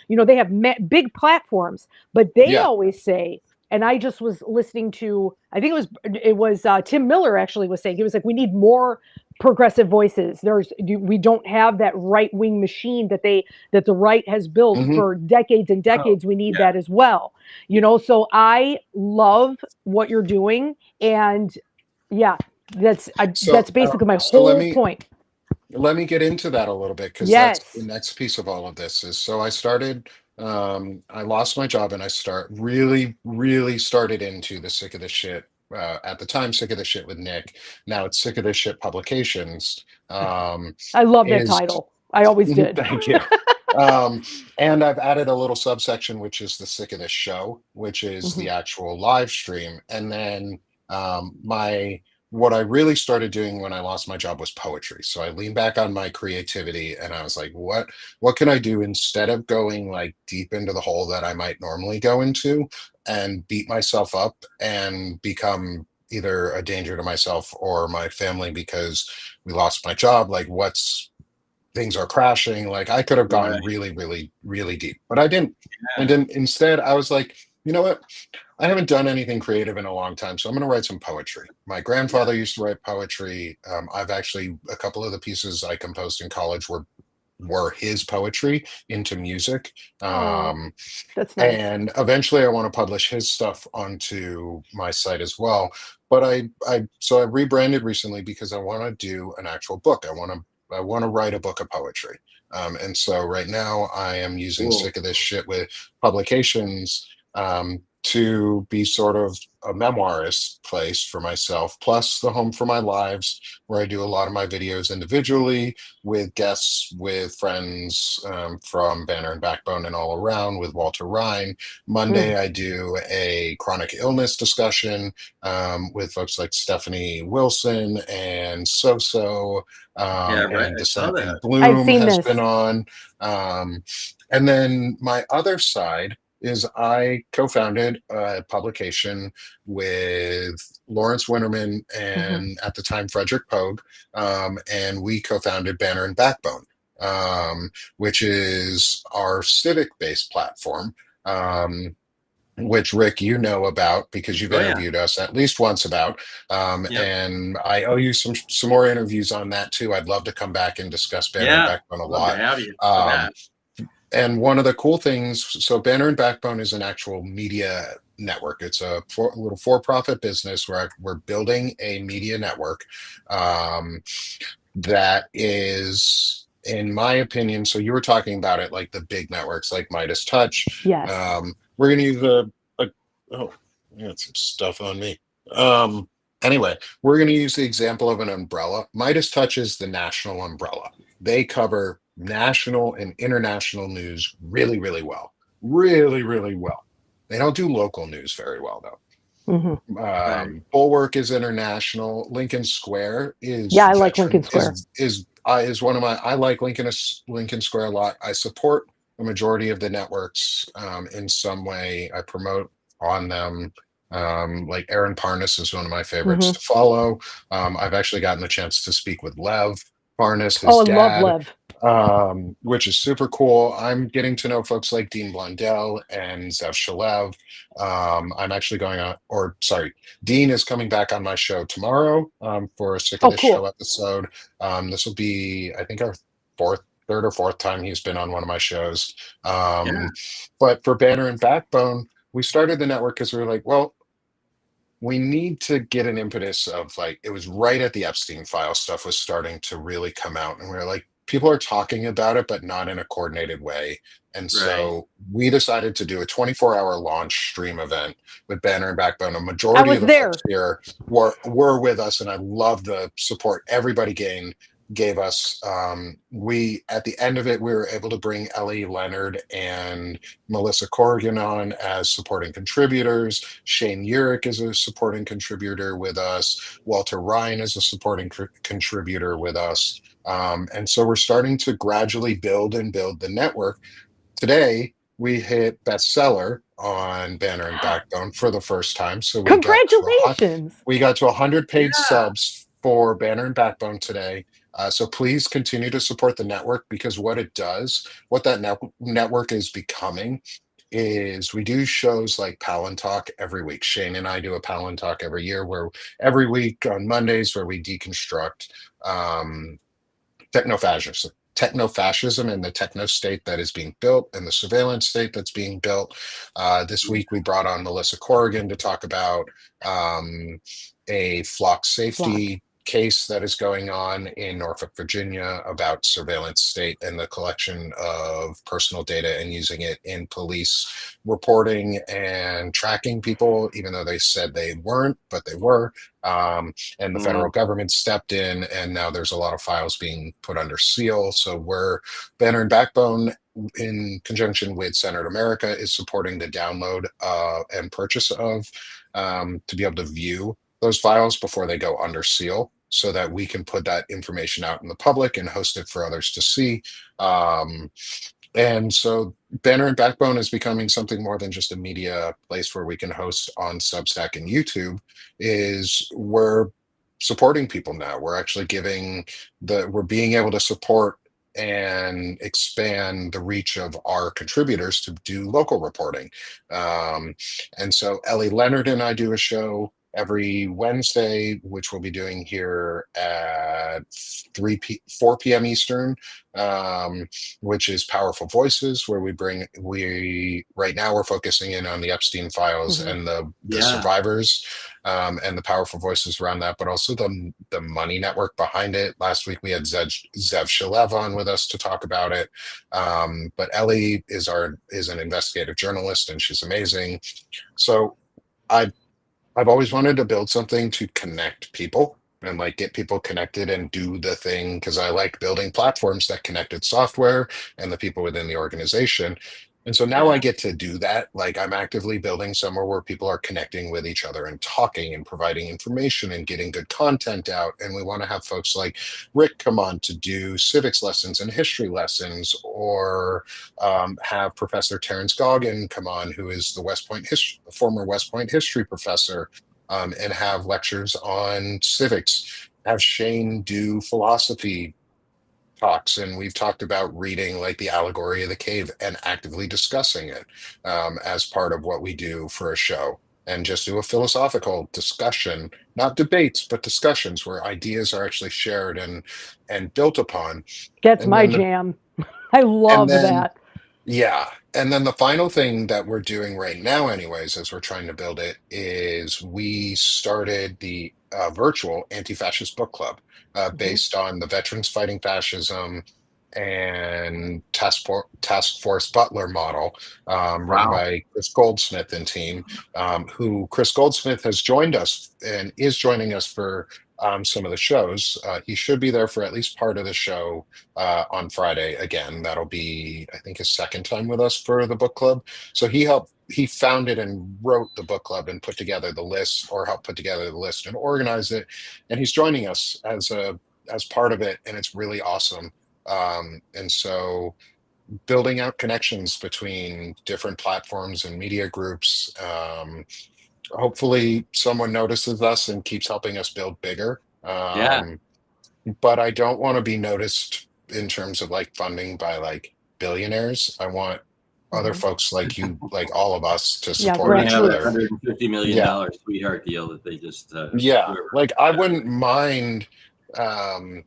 they have big platforms, but they Yeah. always say, and I just was listening to, I think it was Tim Miller actually was saying, he was like, we need more progressive voices. We don't have that right wing machine that the right has built Hmm. for decades and Oh, decades. We need yeah. that as well. So I love what you're doing, and yeah, that's So, basically my so whole point. let me get into that a little bit, because that's the Yes. next piece of all of this. Is so I started. I lost my job, and I really started into the sick of the shit. At the time, sick of the shit with Nick. Now it's sick of the shit publications. I love that Is title. I always did. Thank you. Um, and I've added a little subsection, which is the sick of this show, which is the Mhm. actual live stream. And then my what I really started doing when I lost my job was poetry. So I leaned back on my creativity, and I was like, what can I do instead of going like deep into the hole that I might normally go into? and beat myself up and become either a danger to myself or my family because we lost my job. Like, what's things are crashing. Like, I could have gone Right. really, really, really deep, but I didn't. I Yeah. didn't. Instead, I was like, you know what? I haven't done anything creative in a long time, so I'm going to write some poetry. My Yeah. grandfather used to write poetry. I've actually, a couple of the pieces I composed in college were his poetry into music. Oh, Um, that's nice. and eventually I want to publish his stuff onto my site as well. But I rebranded recently because I want to do an actual book. I want to write a book of poetry. And so right now I am using Cool. Sick of This Shit with publications to be sort of a memoirist place for myself, plus the home for my lives, where I do a lot of my videos individually with guests, with friends from Banner and Backbone and all around, with Walter Ryan. Mm. Monday, I do a chronic illness discussion with folks like Stephanie Wilson and Soso, Yeah, right. and I the saw Scented that. I've Bloom seen has this. been on. Um, and then my other side is I co-founded a publication with Lawrence Winterman Mhm. and at the time Frederick Pogue, and we co-founded Banner and Backbone, which is our civic-based platform. Which Rick, you know about because you've Oh yeah. interviewed us at least once about, Yep. and I owe you some more interviews on that too. I'd love to come back and discuss Banner and Yeah. Backbone a Love to lot. have you for Um, that. and one of the cool things, so Banner and Backbone is an actual media network. It's a little for-profit business where we're building a media network um, that is, in my opinion, so you were talking about it like the big networks like Midas Touch. Yes. We're going to use oh, I got some stuff on me. Anyway, we're going to use the example of an umbrella. Midas Touch is the national umbrella. They cover national and international news really, really well. Really, really well. They don't do local news very well, though. Hmm. Right. Bulwark is international. Lincoln Square is Yeah, I like Lincoln veteran Square. is one of my. I like Lincoln Square a lot. I support the majority of the networks in some way. I promote on them. Like Aaron Parnas is one of my favorites Hmm. to follow. I've actually gotten the chance to speak with Lev Parnas, Oh, his I love dad, Lev. which is super cool. I'm getting to know folks like Dean Blundell and Zev Shalev. I'm actually going on, or sorry, Dean is coming back on my show tomorrow for a Sick of Oh, This Show cool. episode. This will be, I think, our third or fourth time he's been on one of my shows. Yeah. But for Banner and Backbone, we started the network because we were like, well, we need to get an impetus of like, it was right at the Epstein file stuff was starting to really come out. And we were like, people are talking about it, but not in a coordinated way. And Right. so we decided to do a 24-hour launch stream event with Banner and Backbone. A I majority of was the folks there. here were with us, and I love the support everybody gave us. We at the end of it, we were able to bring Ellie Leonard and Melissa Corrigan on as supporting contributors. Shane Urich is a supporting contributor with us. Walter Ryan is a supporting contributor with us. And so we're starting to gradually build and build the network. Today, we hit bestseller on Banner and Backbone for the first time. So Congratulations. we got to 100 paid Yeah. subs for Banner and Backbone today. So please continue to support the network because what it does, what that network is becoming, is we do shows like Palin Talk every week. Shane and I do a Palin Talk every year, where every week on Mondays, where we deconstruct um, techno-fascism and the techno state that is being built and the surveillance state that's being built. This week we brought on Melissa Corrigan to talk about um, a flock Flock. safety case that is going on in Norfolk, Virginia about surveillance state and the collection of personal data and using it in police reporting and tracking people, even though they said they weren't, but they were. And the federal Mm. government stepped in, and now there's a lot of files being put under seal. So we're Banner and Backbone, in conjunction with Senate America, is supporting the download and purchase of to be able to view those files before they go under seal, so that we can put that information out in the public and host it for others to see. Um, And so Banner and Backbone is becoming something more than just a media place where we can host on Substack and YouTube. Is we're supporting people now. We're actually we're being able to support and expand the reach of our contributors to do local reporting. Um, and so Ellie Leonard and I do a show every Wednesday, which we'll be doing here at 4 p.m. Eastern, which is Powerful Voices, where we right now we're focusing in on the Epstein files Mhm. and the Yeah. survivors, and the powerful voices around that, but also the money network behind it. Last week we had Zev Shalev on with us to talk about it. But Ellie is an investigative journalist, and she's amazing. So I I've always wanted to build something to connect people and like get people connected and do the thing because I like building platforms that connected software and the people within the organization. And so now I Yeah. get to do that. Like I'm actively building somewhere where people are connecting with each other and talking and providing information and getting good content out. And we want to have folks like Rick come on to do civics lessons and history lessons, or have Professor Terrence Goggin come on, who is the former West Point history professor, and have lectures on civics. Have Shane do philosophy talks, and we've talked about reading like the Allegory of the Cave and actively discussing it as part of what we do for a show. And just do a philosophical discussion, not debates, but discussions where ideas are actually shared and built upon. That's And my then jam. I and love then that. yeah. And then the final thing that we're doing right now, anyways, as we're trying to build it, is we started the virtual anti fascist book club Mhm. based on the Veterans Fighting Fascism and Task Force Butler model, run Wow. by Chris Goldsmith and team, who Chris Goldsmith has joined us and is joining us for some of the shows. He should be there for at least part of the show on Friday again. That'll be, I think, his second time with us for the book club. So he founded and wrote the book club and put together the list, or helped put together the list and organize it. And he's joining us as part of it, and it's really awesome. And so building out connections between different platforms and media groups. Hopefully someone notices us and keeps helping us build bigger. Yeah. But I don't want to be noticed in terms of like funding by like billionaires. I want other Mhm. folks like you, like all of us, to Yeah, Or support they each have that grassroots. other. $150 million Yeah, sweetheart deal that they just yeah. whoever. Like I wouldn't mind um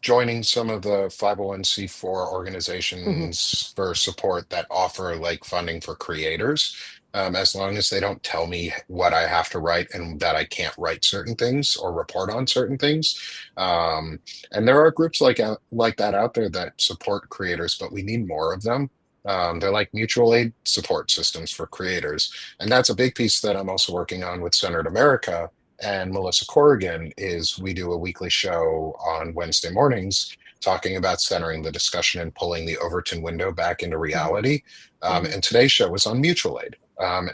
joining some of the 501c4 Mhm. organizations for support that offer like funding for creators, as long as they don't tell me what I have to write and that I can't write certain things or report on certain things. Um, and there are groups like that out there that support creators, but we need more of them. They're like mutual aid support systems for creators. And that's a big piece that I'm also working on with Centered America and Melissa Corrigan. Is we do a weekly show on Wednesday mornings talking about centering the discussion and pulling the Overton window back into Mhm. reality. Mhm. And today's show was on mutual aid,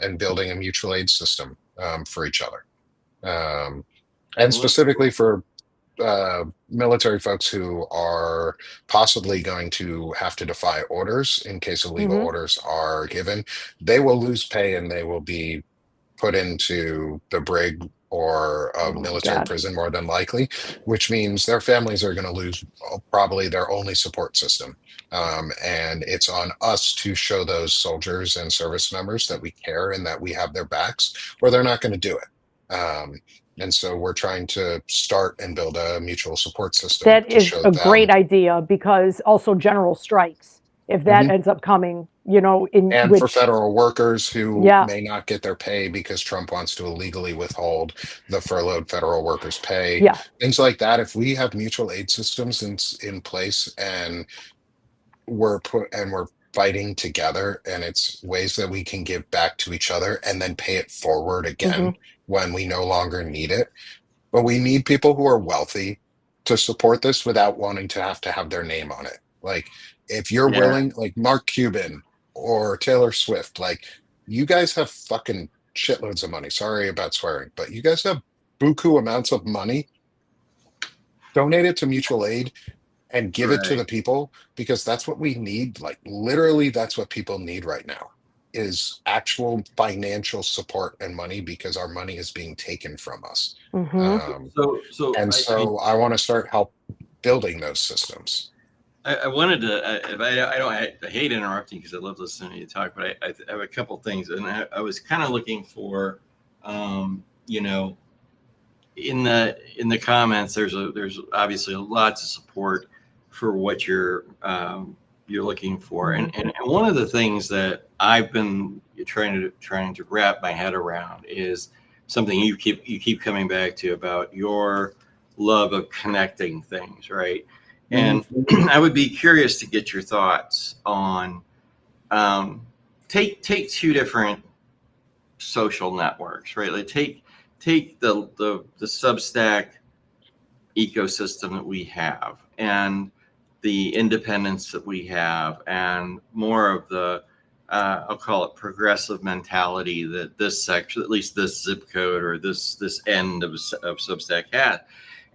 and building a mutual aid system for each other. Um, and Well, that's specifically cool. for military folks who are possibly going to have to defy orders in case illegal Mhm. orders are given. They will lose pay and they will be put into the brig or a Oh my military God. prison more than likely, which means their families are going to lose probably their only support system. And it's on us to show those soldiers and service members that we care and that we have their backs, or they're not going to do it. And so we're trying to start and build a mutual support system That to is show a them. great idea because also general strikes, if that Mhm. ends up coming, in And for which, federal workers who yeah, may not get their pay because Trump wants to illegally withhold the furloughed federal workers' pay, yeah. things like that. If we have mutual aid systems in place, and we're fighting together, and it's ways that we can give back to each other and then pay it forward Hmm. again when we no longer need it. But we need people who are wealthy to support this without wanting to have their name on it. Like, if you're Yeah. willing, like Mark Cuban or Taylor Swift, like, you guys have fucking shitloads of money. Sorry about swearing, but you guys have buku amounts of money. Donate it to mutual aid. and give it to Right. the people, because that's what we need. Like literally, that's what people need right now is actual financial support and money, because our money is being taken from us. Hmm. Um, So and so I want to start help building those systems. I wanted to. If I don't. I hate interrupting because I love listening to you talk. But I have a couple things, and I was kind of looking for, you know, in the comments. There's obviously lots of support for what you're looking for, and one of the things that I've been trying to wrap my head around is something you keep coming back to about your love of connecting things, right? And I would be curious to get your thoughts on take two different social networks, right? Like take the Substack ecosystem that we have and the independence that we have and more of the I'll call it progressive mentality that this section, at least this zip code or this end of Substack has,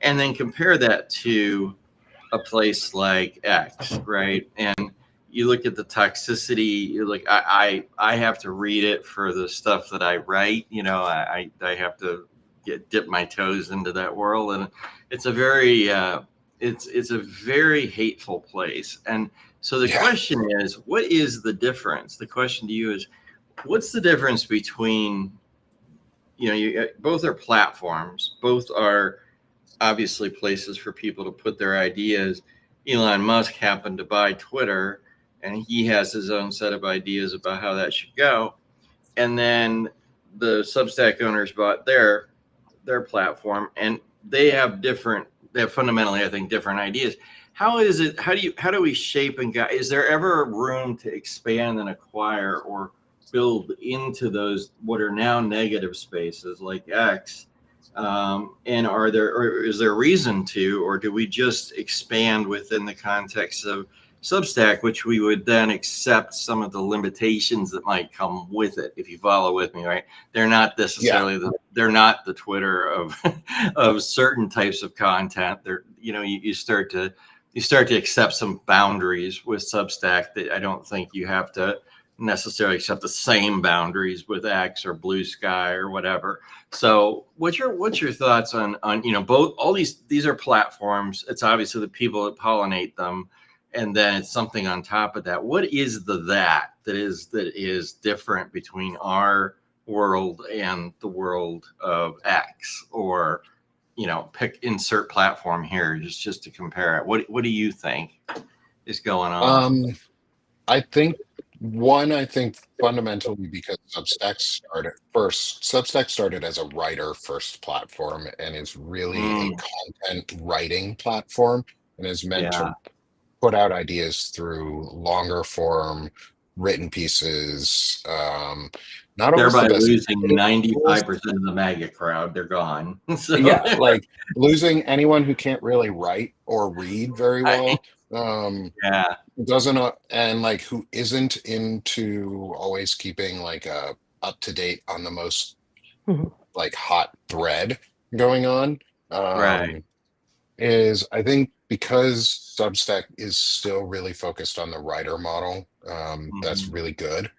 and then compare that to a place like X, right? And you look at the toxicity. You're like, I have to read it for the stuff that I write. I have to dip my toes into that world, and it's a very it's a very hateful place. And so the Yeah. question is, what is the difference? The question to you is, what's the difference between both are platforms, both are obviously places for people to put their ideas. Elon Musk happened to buy Twitter, and he has his own set of ideas about how that should go. And then the Substack owners bought their platform, and they have fundamentally, I think, different ideas. How is it? How do we shape and guide? Is there ever room to expand and acquire or build into those what are now negative spaces like X? And or is there reason to, or do we just expand within the context of Substack, which we would then accept some of the limitations that might come with it? If you follow with me, right? They're not Yeah. necessarily they're not the Twitter of of certain types of content. You start to accept some boundaries with Substack that I don't think you have to necessarily accept the same boundaries with X or Blue Sky or whatever. So what's your thoughts on both all these are platforms. It's obviously the people that pollinate them, and then it's something on top of that. What is that is different between our world and the world of X, or pick insert platform here just to compare it. What do you think is going on? Um, I think fundamentally because Substack started as a writer first platform and is really a Mm, content writing platform and is meant yeah, to put out ideas through longer form written pieces. Not always the thereby best losing marketing tools. 95% of the MAGA crowd. They're gone. So Yeah, like losing anyone who can't really write or read very I, well. Um, yeah, doesn't and like who isn't into always keeping like a up to date on the most Hmm. like hot thread going on. right. Um, is I think because Substack is still really focused on the writer model, that's Mhm, really good,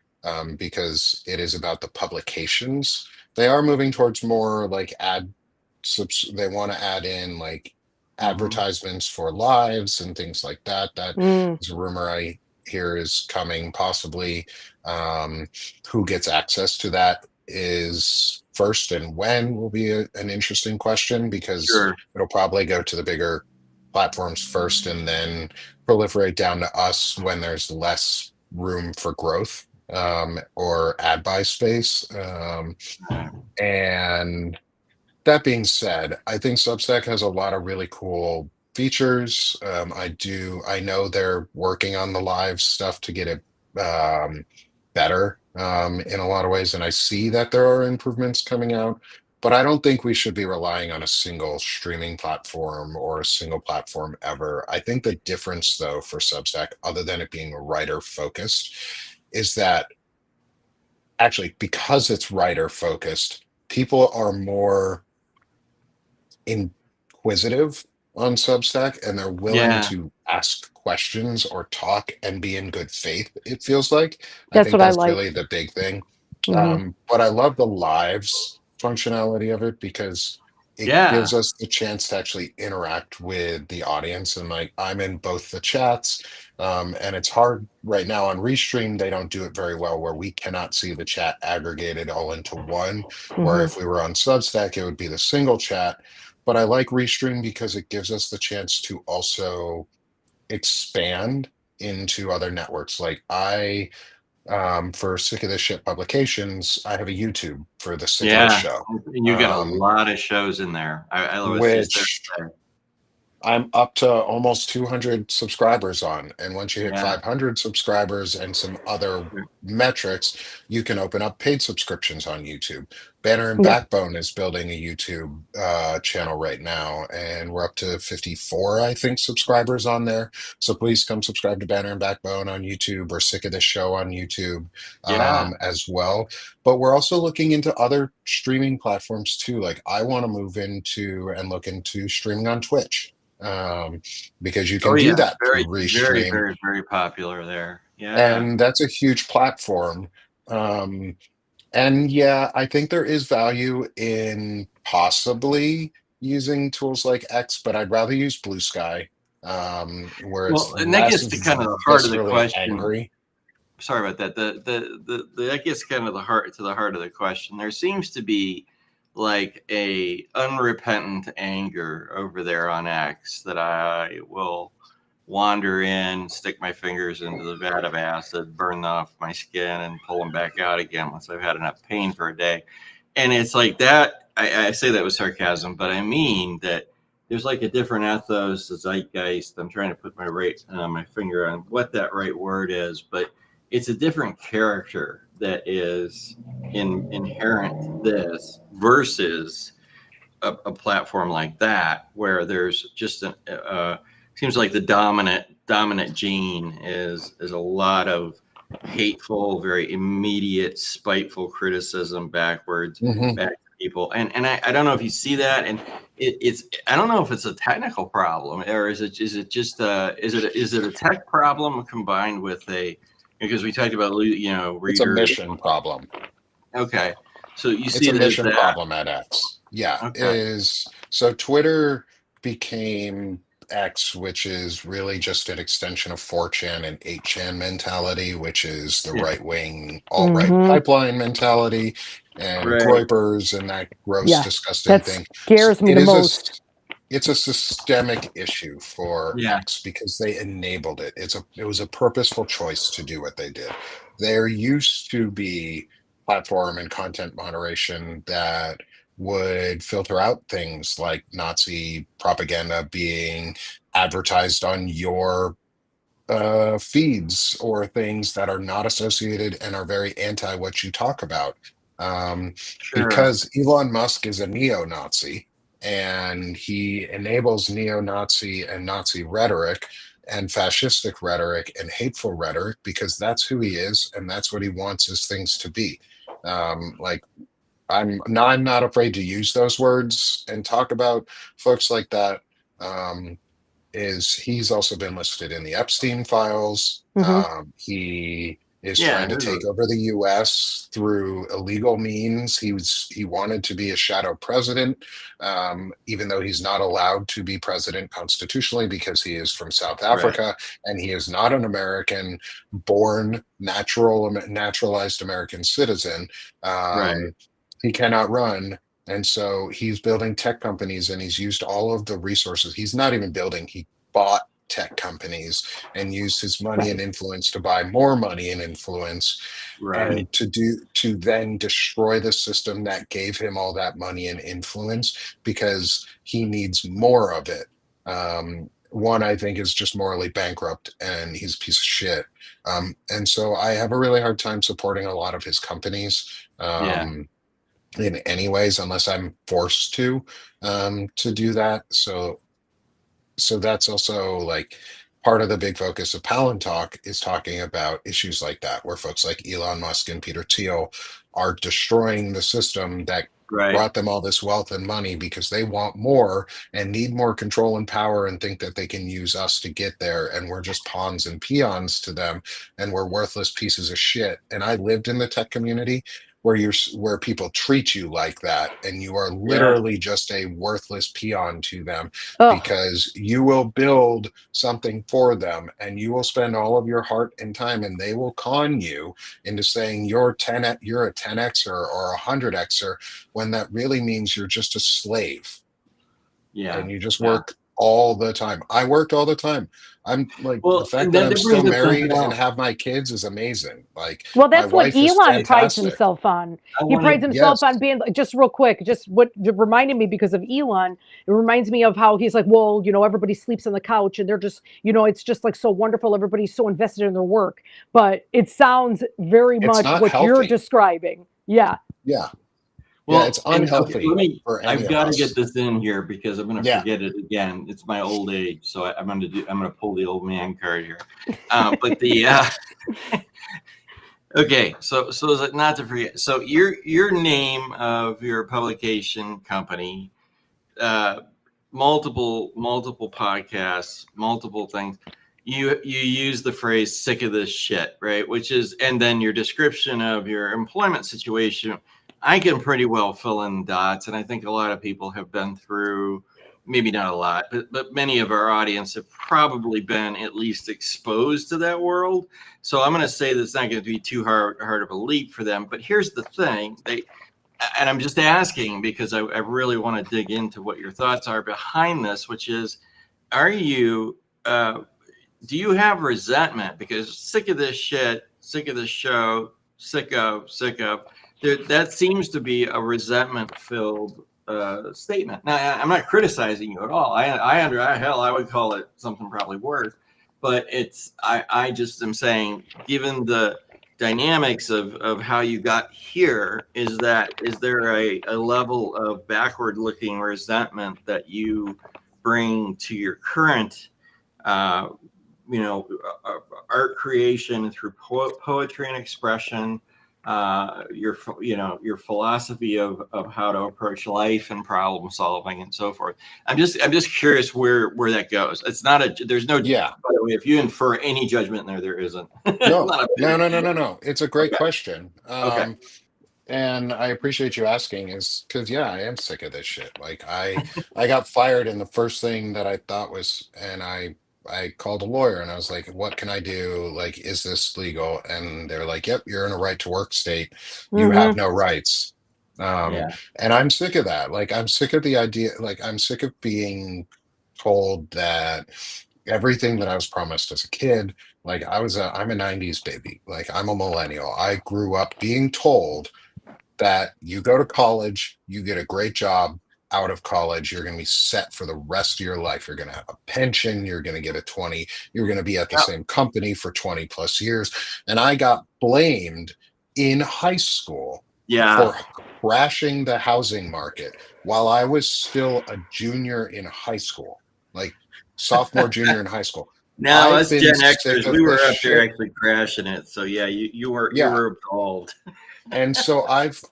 because it is about the publications. They are moving towards more like they want to add in like mhm. advertisements for lives and things like that. That Mm. is a rumor I hear is coming possibly. Um, who gets access to that is first and when will be an interesting question, because Sure. it'll probably go to the bigger platforms first and then proliferate down to us when there's less room for growth, or ad buy space. And that being said, I think Substack has a lot of really cool features. I know they're working on the live stuff to get it better, in a lot of ways, and I see that there are improvements coming out. But I don't think we should be relying on a single streaming platform or a single platform ever. I think the difference, though, for Substack, other than it being writer focused, is that actually because it's writer focused, people are more inquisitive on Substack, and they're willing Yeah. to ask questions or talk and be in good faith, it feels like. I That's think what I that's like. really the big thing. Hmm. But I love the lives functionality of it because it Yeah. gives us the chance to actually interact with the audience. And like I'm in both the chats, and it's hard right now on Restream. They don't do it very well where we cannot see the chat aggregated all into one. Where Hmm. if we were on Substack, it would be the single chat. But I like Restream because it gives us the chance to also expand into other networks. Like for Sick of This Shit Publications, I have a YouTube for the Sick of This Yeah. show, And you got a um, lot of shows in there. I was just there which today. I'm up to almost 200 subscribers on. And once you hit Yeah. 500 subscribers and some other metrics, you can open up paid subscriptions on YouTube. Banner and Yep. Backbone is building a YouTube channel right now, and we're up to 54, I think, subscribers on there. So please come subscribe to Banner and Backbone on YouTube or Sick of This Show on YouTube Yeah. as well. But we're also looking into other streaming platforms too. Like I want to move into and look into streaming on Twitch, um, because you Oh can do yeah. that through Very, very, Restream, very, very popular there. Yeah. and that's a huge platform. Um, and yeah, I think there is value in possibly using tools like X, but I'd rather use Blue Sky, where it's Well, and that less gets to kind of the heart of the viscerally question. angry. Sorry about that. That gets kind of the heart of the question. There seems to be like a unrepentant anger over there on X that I will wander in, stick my fingers into the vat of acid, burn off my skin, and pull them back out again once I've had enough pain for a day. And it's like that. I say that with sarcasm, but I mean that there's like a different ethos, a zeitgeist. I'm trying to put my finger on what that right word is, but it's a different character that is inherent to this versus a platform like that where there's just seems like the dominant gene is a lot of hateful, very immediate, spiteful criticism Hmm. back to people. And I don't know if you see that, and it's I don't know if it's a technical problem or is it just is it a tech problem combined with a, because we talked about It's a reader. mission problem. Okay, so you It's see a it as mission that. problem at X. Yeah, Okay, is so Twitter became X, which is really just an extension of 4chan and 8chan mentality, which is the yeah, right wing, alt-right Hmm. pipeline mentality, and right, groypers and that gross, Yeah, disgusting that thing. So scares me the most. it's a systemic issue for yeah, X because they enabled it. It was a purposeful choice to do what they did. There used to be platform and content moderation that would filter out things like Nazi propaganda being advertised on your feeds, or things that are not associated and are very anti what you talk about. Um, sure, because Elon Musk is a neo-Nazi and he enables neo-Nazi and Nazi rhetoric and fascistic rhetoric and hateful rhetoric because that's who he is and that's what he wants his things to be. Like I'm not afraid to use those words and talk about folks like that. Um, is he's also been listed in the Epstein files. Hmm. He is yeah, trying to take over the U.S. through illegal means. He wanted to be a shadow president, even though he's not allowed to be president constitutionally because he is from South right, Africa and he is not an American born naturalized American citizen. right, Um, he cannot run, and so he's building tech companies and he's used all of the resources. He's not even building, he bought tech companies and used his money and Right. influence to buy more money and influence, right, and to then destroy the system that gave him all that money and influence because he needs more of it. One, I think, is just morally bankrupt and he's a piece of shit. And so I have a really hard time supporting a lot of his companies. yeah, In any ways unless I'm forced to do that. So that's also like part of the big focus of Palin Talk is talking about issues like that, where folks like Elon Musk and Peter Thiel are destroying the system that Right. brought them all this wealth and money because they want more and need more control and power and think that they can use us to get there, and we're just pawns and peons to them, and we're worthless pieces of shit. And I lived in the tech community where people treat you like that, and you are Yeah. literally just a worthless peon to them, Ugh. because you will build something for them and you will spend all of your heart and time, and they will con you into saying you're a 10xer or a 100xer, when that really means you're just a slave Yeah. and you just Yeah. work all the time. I worked all the time. I'm like, the Well, fact and that then I'm that still brings up something married and else. have my kids is amazing. Like, Well, my that's what wife is Elon prides fantastic. himself on. I He prides wanted, himself on Yes, being just real quick, just what reminded me because of Elon. It reminds me of how he's like, well, everybody sleeps on the couch and they're just, it's just like so wonderful. Everybody's so invested in their work, but it sounds very it's much not what you're healthy. describing. Yeah. Yeah, yeah, it's well, and okay, unhealthy for any I've of got to get us. this in here because I'm going to Yeah. forget it again. It's my old age. So I'm going to pull the old man card here. But okay. So is it not to forget? So your name of your publication company, uh, multiple podcasts, multiple things. You use the phrase "sick of this shit," right? Which is, and then your description of your employment situation. I can pretty well fill in dots, and I think a lot of people have been through. Maybe not a lot, but many of our audience have probably been at least exposed to that world. So I'm going to say that's not going to be too hard of a leap for them. But here's the thing: and I'm just asking because I really want to dig into what your thoughts are behind this, which is, are you, do you have resentment because sick of this shit, sick of this show, sick of, that seems to be a resentment filled statement. Now, I'm not criticizing you at all. Hell, I would call it something probably worse, but I just am saying, given the dynamics of how you got here, is there a level of backward looking resentment that you bring to your current uh, art creation through poetry and expression, your philosophy of how to approach life and problem solving and so forth. I'm just curious where that goes. It's not there's no, by Yeah. the way, if you infer any judgment there isn't. It's No, not a no, bit. no, no, no, no. It's a great Okay. question. Okay. And I appreciate you asking, is because, yeah, I am sick of this shit. Like, I got fired, and the first thing that I thought was, and I called a lawyer and I was like, what can I do? Like, is this legal? And they're like, yep, you're in a right to work state. You have Mm-hmm. no rights. Um, Yeah. and I'm sick of that. Like, I'm sick of the idea, like, I'm sick of being told that everything that I was promised as a kid, like, I'm a 90s baby. Like, I'm a millennial. I grew up being told that you go to college, you get a great job. Out of college, you're going to be set for the rest of your life. You're going to have a pension. You're going to get a 20. You're going to be at the Yep. same company for 20 plus years. And I got blamed in high school Yeah. for crashing the housing market while I was still a junior in high school, like sophomore, junior in high school. Now I've us been Gen sick Xers, we of this were up there shit. actually crashing it. So yeah, you Yeah. were absolved. And so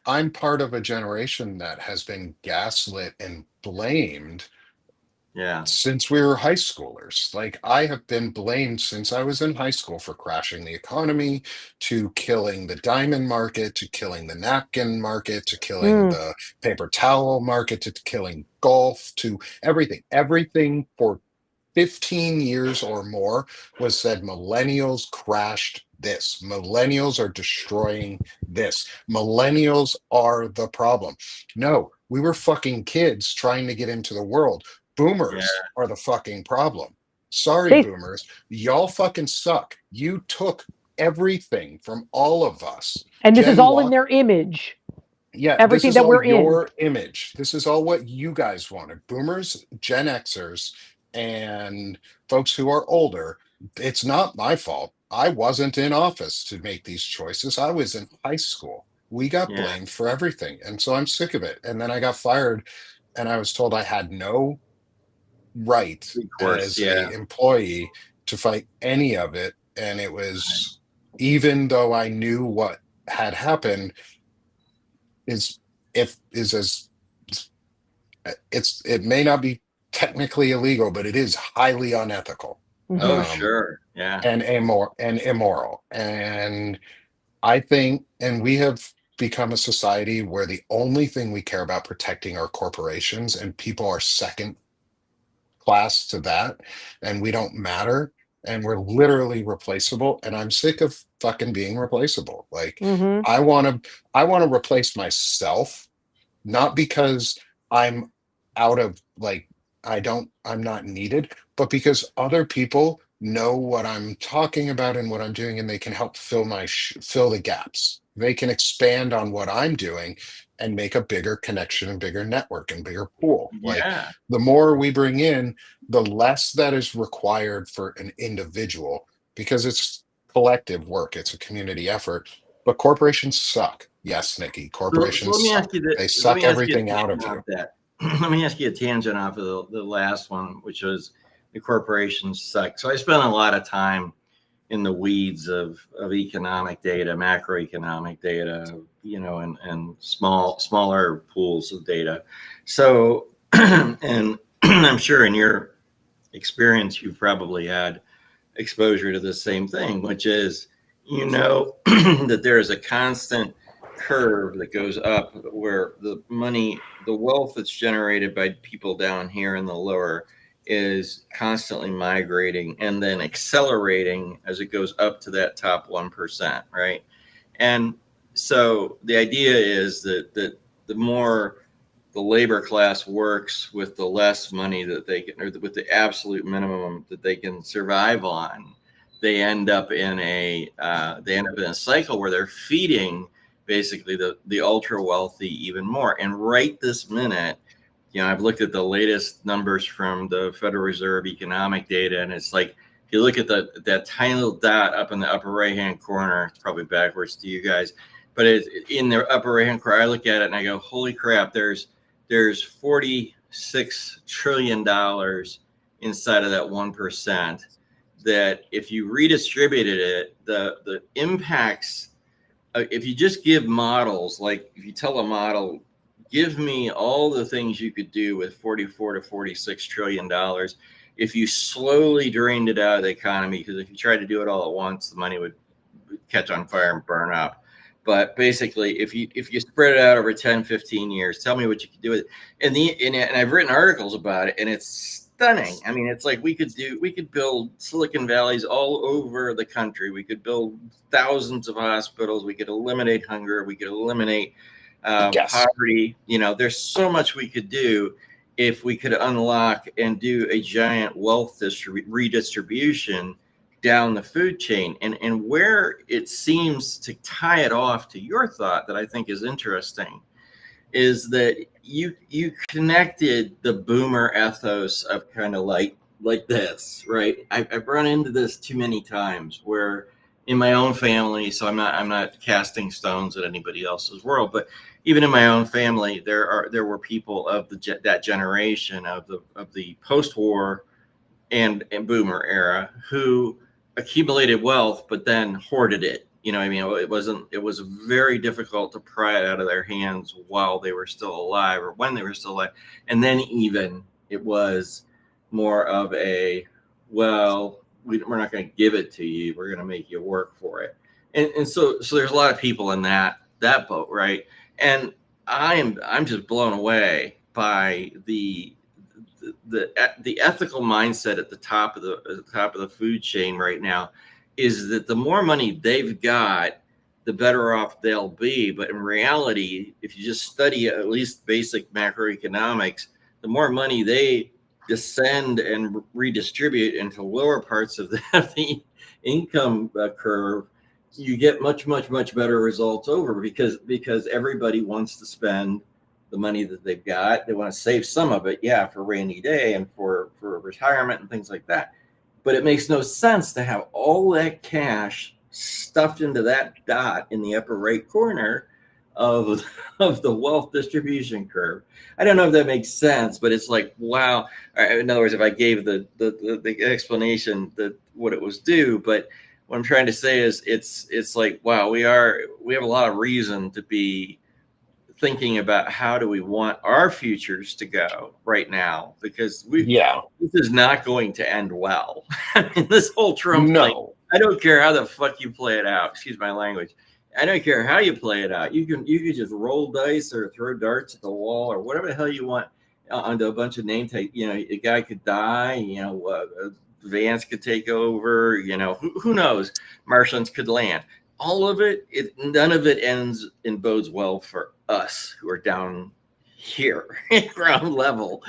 I'm part of a generation that has been gaslit and blamed Yeah. since we were high schoolers. Like, I have been blamed since I was in high school for crashing the economy, to killing the diamond market, to killing the napkin market, to killing Mm. the paper towel market, to killing golf, to everything. Everything for 15 years or more was said millennials crashed this. Millennials are destroying this. Millennials are the problem. No, we were fucking kids trying to get into the world. Yeah. Boomers are the fucking problem. Sorry, They boomers. Y'all fucking suck. You took everything from all of us. and this is Gen all in Y, their image. yeah, this Everything is that all we're in. your image. This is all what you guys wanted. Boomers, Gen Xers, and folks who are older. It's not my fault. I wasn't in office to make these choices. I was in high school. We got Yeah. blamed for everything. And so I'm sick of it. And then I got fired, and I was told I had no right Recourse. as a Yeah. employee to fight any of it. And it was, even though I knew what had happened, is if is as it may not be technically illegal, but it is highly unethical. Oh, Mhm. sure. Yeah. And immoral. And I think, and we have become a society where the only thing we care about protecting are corporations, and people are second class to that, and we don't matter, and we're literally replaceable. And I'm sick of fucking being replaceable. Like, Mhm. I want to replace myself, not because I'm out of like I'm not needed, but because other people know what I'm talking about and what I'm doing, and they can help fill the gaps. They can expand on what I'm doing and make a bigger connection and bigger network and bigger pool. Like, Yeah. the more we bring in, the less that is required for an individual, because it's collective work, it's a community effort. But corporations suck. Yes, Nikki, So corporations let me ask suck. you that. They Let suck me ask you a everything out of tangent you. off that. Let me ask you a tangent off of the last one, which was the corporations suck. So I spent a lot of time in the weeds of economic data, macroeconomic data, and smaller pools of data. So, and I'm sure in your experience, you've probably had exposure to the same thing, which is, that there is a constant curve that goes up where the wealth that's generated by people down here in the lower is constantly migrating and then accelerating as it goes up to that top 1%, right? And so the idea is that the more the labor class works with the less money that they can, or with the absolute minimum that they can survive on, they end up in a cycle where they're feeding basically the ultra wealthy even more. And right this minute, I've looked at the latest numbers from the Federal Reserve economic data, and it's like, if you look at that tiny little dot up in the upper right hand corner, it's probably backwards to you guys, but it's in the upper right hand corner. I look at it and I go, holy crap! There's $46 trillion inside of that 1%. That if you redistributed it, the impacts. If you just give models, like if you tell a model, give me all the things you could do with 44 to 46 trillion dollars, if you slowly drained it out of the economy, because if you tried to do it all at once, the money would catch on fire and burn up. But basically, if you spread it out over 10, 15 years, tell me what you could do with it. And I've written articles about it, and it's stunning. I mean, it's like we could build Silicon Valleys all over the country. We could build thousands of hospitals. We could eliminate hunger. We could eliminate Yes. poverty. There's so much we could do if we could unlock and do a giant wealth redistribution down the food chain. And where it seems to tie it off to your thought that I think is interesting is that you connected the boomer ethos of kind of like this, right? I've run into this too many times where in my own family, so I'm not casting stones at anybody else's world, but even in my own family, there were people of that generation of the post-war and boomer era who accumulated wealth but then hoarded it. I mean, it was very difficult to pry it out of their hands while they were still alive or when they were still alive. And then even it was more of a, well, we're not going to give it to you, we're going to make you work for it. And so there's a lot of people in that boat, right? And I'm just blown away by the ethical mindset at the top of the food chain right now, is that the more money they've got, the better off they'll be. But in reality, if you just study at least basic macroeconomics, the more money they descend and redistribute into lower parts of the income curve, you get much, much, much better results over, because everybody wants to spend the money that they've got. They want to save some of it, yeah, for rainy day and for retirement and things like that. But it makes no sense to have all that cash stuffed into that dot in the upper right corner of the wealth distribution curve. I don't know if that makes sense, but it's like, wow. In other words, if I gave the explanation that what it was due, but what I'm trying to say is it's like, wow, we have a lot of reason to be thinking about how do we want our futures to go right now, because Yeah. this is not going to end well. I mean, this whole Trump thing, No. I don't care how the fuck you play it out. Excuse my language. I don't care how you play it out. You can just roll dice or throw darts at the wall or whatever the hell you want onto a bunch of name tag. You know, a guy could die. You know, Vance could take over. You know, who knows? Martians could land. All of it, none of it ends and bodes well for us who are down here at ground level.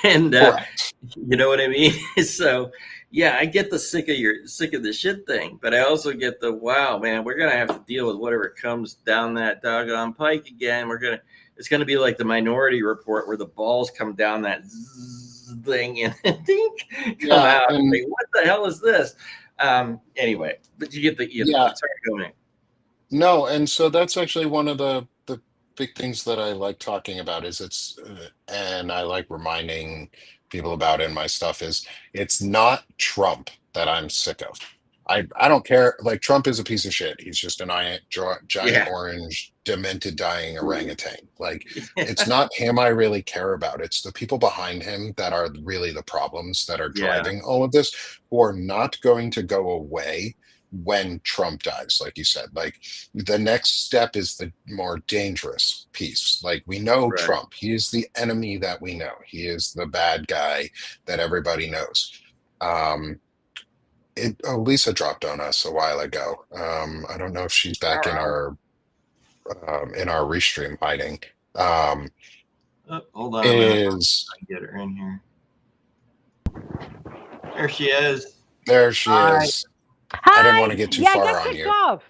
And Correct. you know what I mean? So yeah, I get the sick of the shit thing, but I also get the wow, man, we're gonna have to deal with whatever comes down that doggone pike again. It's gonna be like the Minority Report where the balls come down that thing and dink, come out. And Like, what the hell is this? Anyway, but you get the yeah, sorry, go ahead. no, and so that's actually one of the big things that I like talking about is and I like reminding people about in my stuff is it's not Trump that I'm sick of. I don't care. Like Trump is a piece of shit. He's just giant Yeah. orange, demented, dying orangutan. Like it's not him I really care about. It's the people behind him that are really the problems that are Yeah, driving all of this, who are not going to go away when Trump dies, like you said. Like the next step is the more dangerous piece. Like we know right. Trump, he is the enemy that we know, he is the bad guy that everybody knows. Um, Lisa dropped on us a while ago. I don't know if she's back Paro. in our restream hiding. Um, Oh, hold on a minute. is I can get her in here. There she is. There she Hi. is. I didn't want Hi. to get too Yeah, I far got on kicked you. off.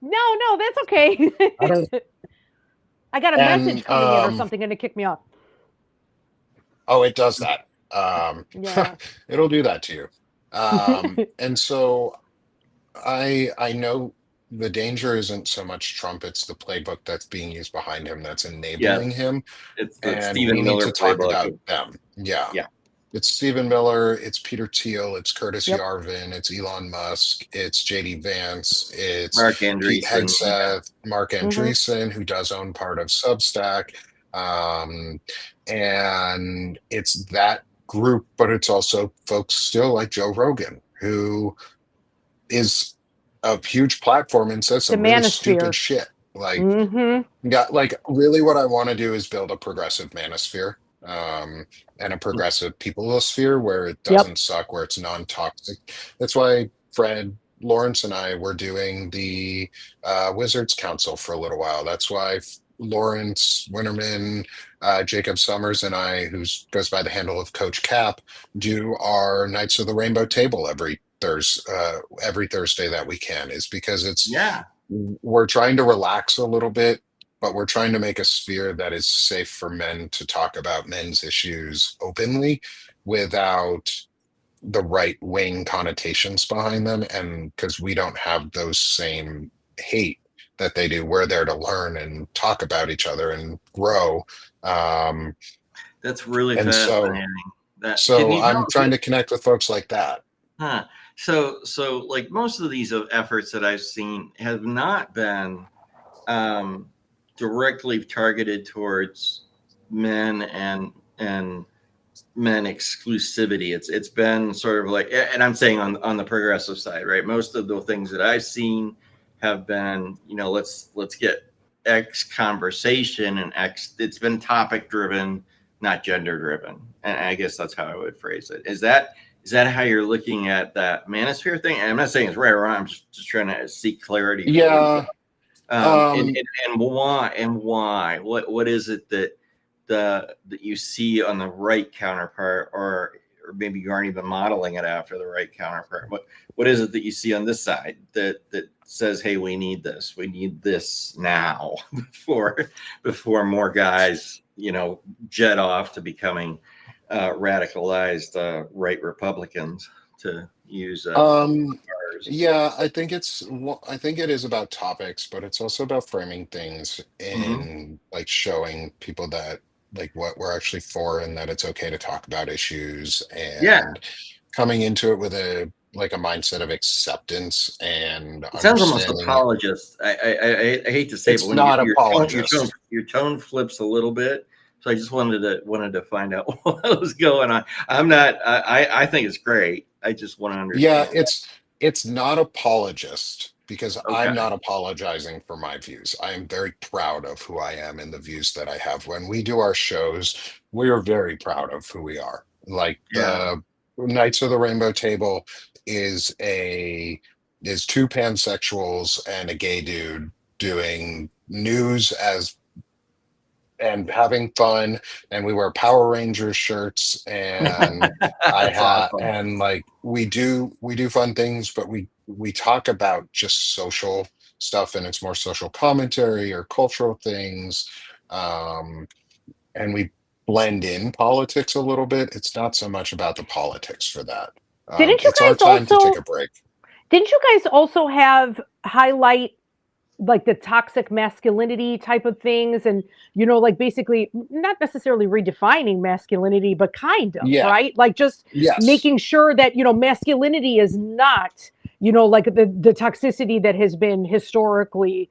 No, that's okay. I don't. I got a message coming in or And something and it kicked me off. oh, it does that. Yeah. It'll do that to you. And so I know the danger isn't so much Trump, it's the playbook that's being used behind him that's enabling Yes, him. it's the And we Stephen need Miller to talk playbook. about them. Yeah. Yeah, It's Stephen Miller, it's Peter Thiel, it's Curtis Yep. Yarvin, it's Elon Musk, it's JD Vance, Mark it's Pete Andreessen. Yeah, Hegseth, Mark Andreessen, who does own part of Substack. Um, and it's that group, but it's also folks still like Joe Rogan, who is a huge platform and says The some really stupid manosphere. shit. Like, Mm-hmm. yeah, like really what I want to do is build a progressive manosphere, and a progressive peopleosphere where it Yep. doesn't suck, where it's non-toxic. That's why Fred Lawrence and I were doing the Wizards Council for a little while. That's why Lawrence Winterman, Jacob Summers, and I, who goes by the handle of Coach Cap, do our Knights of the Rainbow table every Thursday that we can, is because yeah. we're trying to relax a little bit, but we're trying to make a sphere that is safe for men to talk about men's issues openly without the right wing connotations behind them. And because we don't have those same hate that they do, we're there to learn and talk about each other and grow. Um, That's really and so, fascinating. That can so you I'm help? trying to connect with folks like that. Huh. So like most of these efforts that I've seen have not been directly targeted towards men and men exclusivity. It's been sort of like, and I'm saying on the progressive side, right? Most of the things that I've seen have been, let's get X conversation and X. It's been topic driven, not gender driven, and I guess that's how I would phrase it. Is that how you're looking at that manosphere thing? And I'm not saying it's right or wrong. I'm just trying to seek clarity for you. Yeah. And why? What is it that you see on the right counterpart, or maybe you aren't even modeling it after the right counterpart? What is it that you see on this side that says, hey, we need this now before more guys jet off to becoming radicalized right Republicans, to use Um, ours. yeah, I think it is about topics, but it's also about framing things Mm-hmm. in like showing people that like what we're actually for and that it's okay to talk about issues Yeah, and coming into it with like a mindset of acceptance and It sounds almost understanding. apologist. I hate to say, it, but It's when not your apologist. your tone flips a little bit. So I just wanted to find out what was going on. I'm not. I think it's great. I just want to Yeah, understand. it's not apologist because I'm Okay. not apologizing for my views. I am very proud of who I am and the views that I have. When we do our shows, we are very proud of who we are. Like Yeah. the Knights of the Rainbow Table is a is two pansexuals and a gay dude doing news as and having fun, and we wear Power Rangers shirts, and I That's have awesome. and like we do fun things, but we talk about just social stuff, and it's more social commentary or cultural things, um and we blend in politics a little bit. It's not so much about the politics for that. Didn't you It's our guys time to take a also break. didn't you guys also have highlight like the toxic masculinity type of things, and like basically not necessarily redefining masculinity, but kind of, Yeah. right? Like just Yes. making sure that masculinity is not like the toxicity that has been historically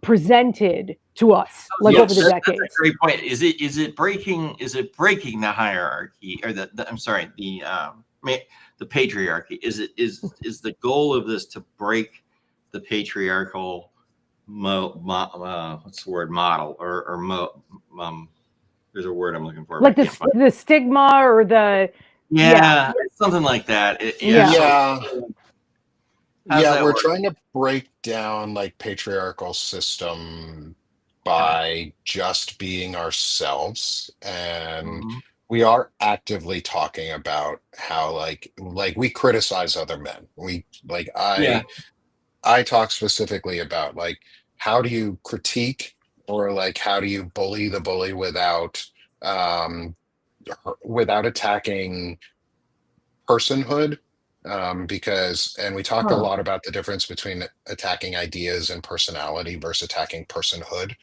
presented to us like over the Yes. That's a decades. great point. Is it breaking the hierarchy or the I'm sorry the patriarchy? Is the goal of this to break the patriarchal what's the word model um there's a word I'm looking for but I Like can't find it. the stigma or the yeah, Yeah, something like that. Yeah. yeah. So Yeah. how's Yeah, that we're work? trying to break down like patriarchal system Okay. by just being ourselves. And Hmm. we are actively talking about how like we criticize other men. We like Yeah. I talk specifically about like how do you critique or like how do you bully the bully um without attacking personhood, because and we talk a Huh. lot about the difference between attacking ideas and personality versus attacking personhood,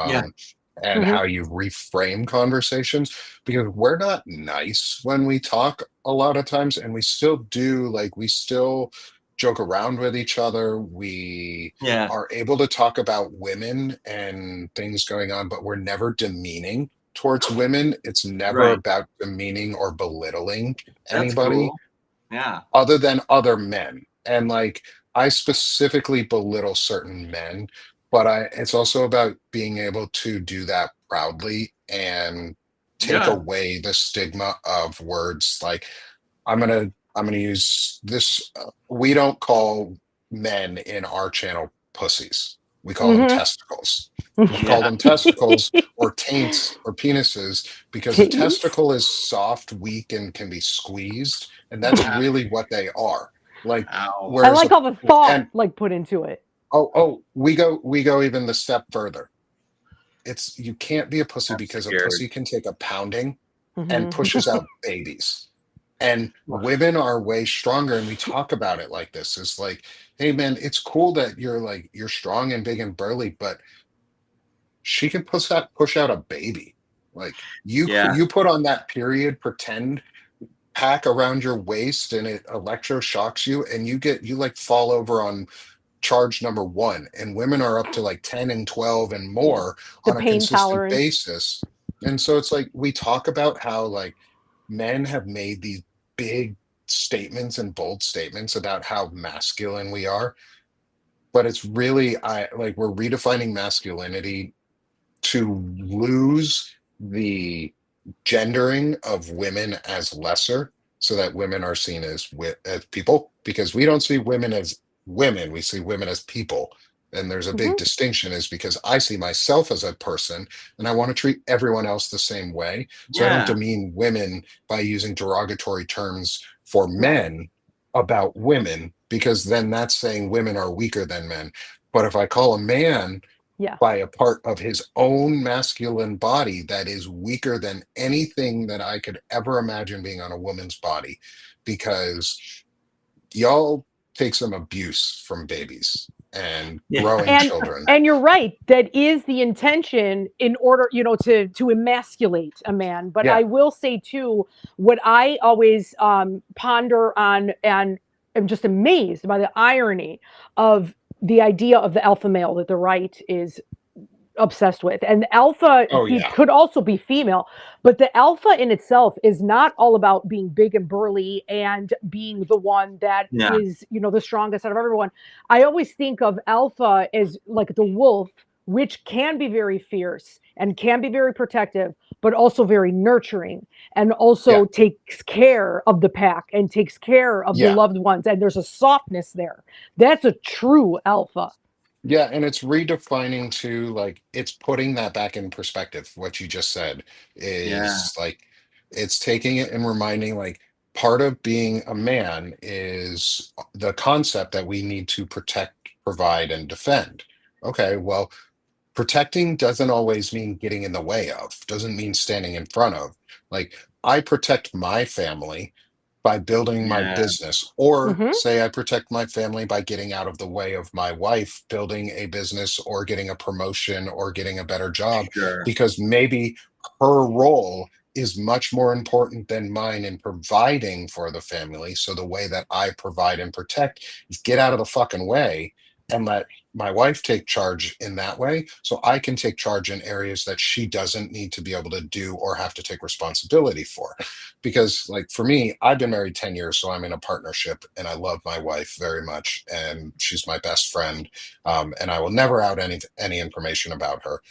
Yeah. um, and Hmm. how you reframe conversations, because we're not nice when we talk a lot of times, and we still do, like we still joke around with each other. We Yeah. are able to talk about women and things going on, but we're never demeaning towards women. It's never Right. about demeaning or belittling That's anybody cool. Yeah. other than other men. And like I specifically belittle certain men, but I it's also about being able to do that proudly and take Yeah. away the stigma of words like I'm gonna use this. We don't call men in our channel pussies. We call them Hmm. testicles. We call Yeah. them testicles or taints or penises because a Taints. testicle is soft, weak, and can be squeezed, and that's really what they are. Like Ow. I whereas like a all the thought and like put into it. we go even the step further. It's you can't be a pussy I'm because a scared. pussy can take a pounding and Hmm. pushes out babies. And women are way stronger, and we talk about it like this. It's like, hey man, it's cool that you're strong and big and burly, but she can push out a baby. Like Yeah. you put on that period pretend pack around your waist and it electroshocks you, and you like fall over on charge number one, and women are up to like 10 and 12 and Yeah. more The on a pain consistent tolerance. basis. And so it's like we talk about how like men have made these big statements and bold statements about how masculine we are, but it's really I like we're redefining masculinity to lose the gendering of women as lesser, so that women are seen as people, because we don't see women as women, we see women as people. And there's a big Hmm. distinction is because I see myself as a person, and I want to treat everyone else the same way, so I don't Yeah. demean women by using derogatory terms for Right. men about women, because then that's saying women are weaker than men. But if I call a man Yeah. by a part of his own masculine body that is weaker than anything that I could ever imagine being on a woman's body, because y'all take some abuse from babies. and Yeah. growing And children. and you're right. That is the intention in order, to emasculate a man. But Yeah. I will say too, what I always ponder on, and am just amazed by the irony of the idea of the alpha male that the right is obsessed with. And alpha Oh yeah. could also be female, but the alpha in itself is not all about being big and burly and being the one that Yeah. is, the strongest out of everyone. I always think of alpha as like the wolf, which can be very fierce and can be very protective, but also very nurturing, and also Yeah. takes care of the pack and takes care of the Yeah. loved ones. And there's a softness there. That's a true alpha. Yeah, and it's redefining to like it's putting that back in perspective. What you just said Yeah. is like it's taking it and reminding like part of being a man is the concept that we need to protect, provide, and defend. Okay, well, protecting doesn't always mean getting in the way of, doesn't mean standing in front of. Like, I protect my family by building my Yeah. business, or Hmm. say I protect my family by getting out of the way of my wife building a business or getting a promotion or getting a better job, Sure. because maybe her role is much more important than mine in providing for the family. So the way that I provide and protect is get out of the fucking way and let my wife take charge in that way, so I can take charge in areas that she doesn't need to be able to do or have to take responsibility for. Because like for me, I've been married 10 years, so I'm in a partnership and I love my wife very much and she's my best friend. And I will never out any information about her.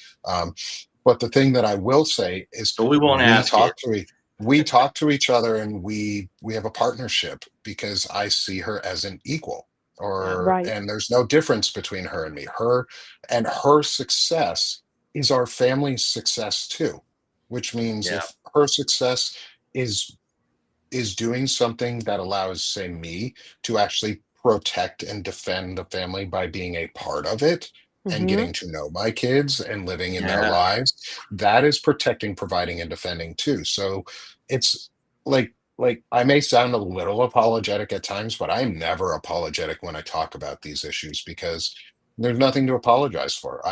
But the thing that I will say is But we won't we ask it. talk to we talk to each other and we have a partnership because I see her as an equal, Yeah. or Right. and there's no difference between her and me. Her success is our family's success too, which means Yeah. if her success is doing something that allows, say, me to actually protect and defend the family by being a part of it and Hmm. getting to know my kids and living in their Yeah. lives, that is protecting, providing, and defending too. So it's like I may sound a little apologetic at times, but I'm never apologetic when I talk about these issues because there's nothing to apologize for.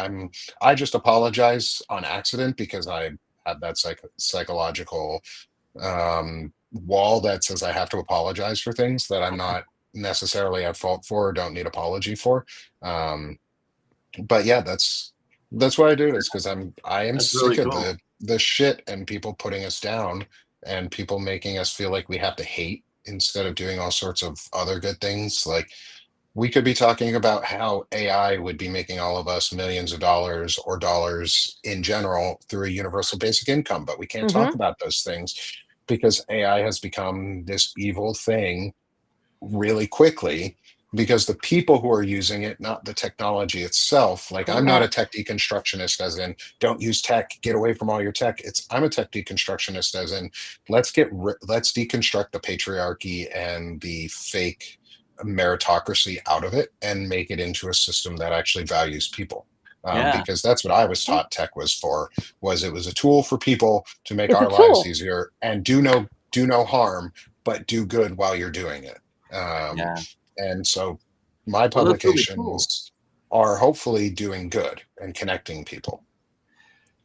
I just apologize on accident because I have that psychological wall that says I have to apologize for things that I'm not necessarily at fault for or don't need apology for. Um, but yeah, that's why I do this because I am That's sick really of cool. the shit and people putting us down and people making us feel like we have to hate instead of doing all sorts of other good things. Like we could be talking about how AI would be making all of us millions of dollars or dollars in general through a universal basic income, but we can't Hmm. talk about those things because AI has become this evil thing really quickly because the people who are using it, not the technology itself. Like I'm not a Correct. tech deconstructionist as in don't use tech, get away from all your tech. I'm a tech deconstructionist as in let's deconstruct the patriarchy and the fake meritocracy out of it and make it into a system that actually values people. Yeah. Because that's what I was taught tech was for, was it was a tool for people to make It's a our lives tool. easier and do no harm, but do good while you're doing it. Um, Yeah. and so my Well, that's really cool. publications are hopefully doing good and connecting people.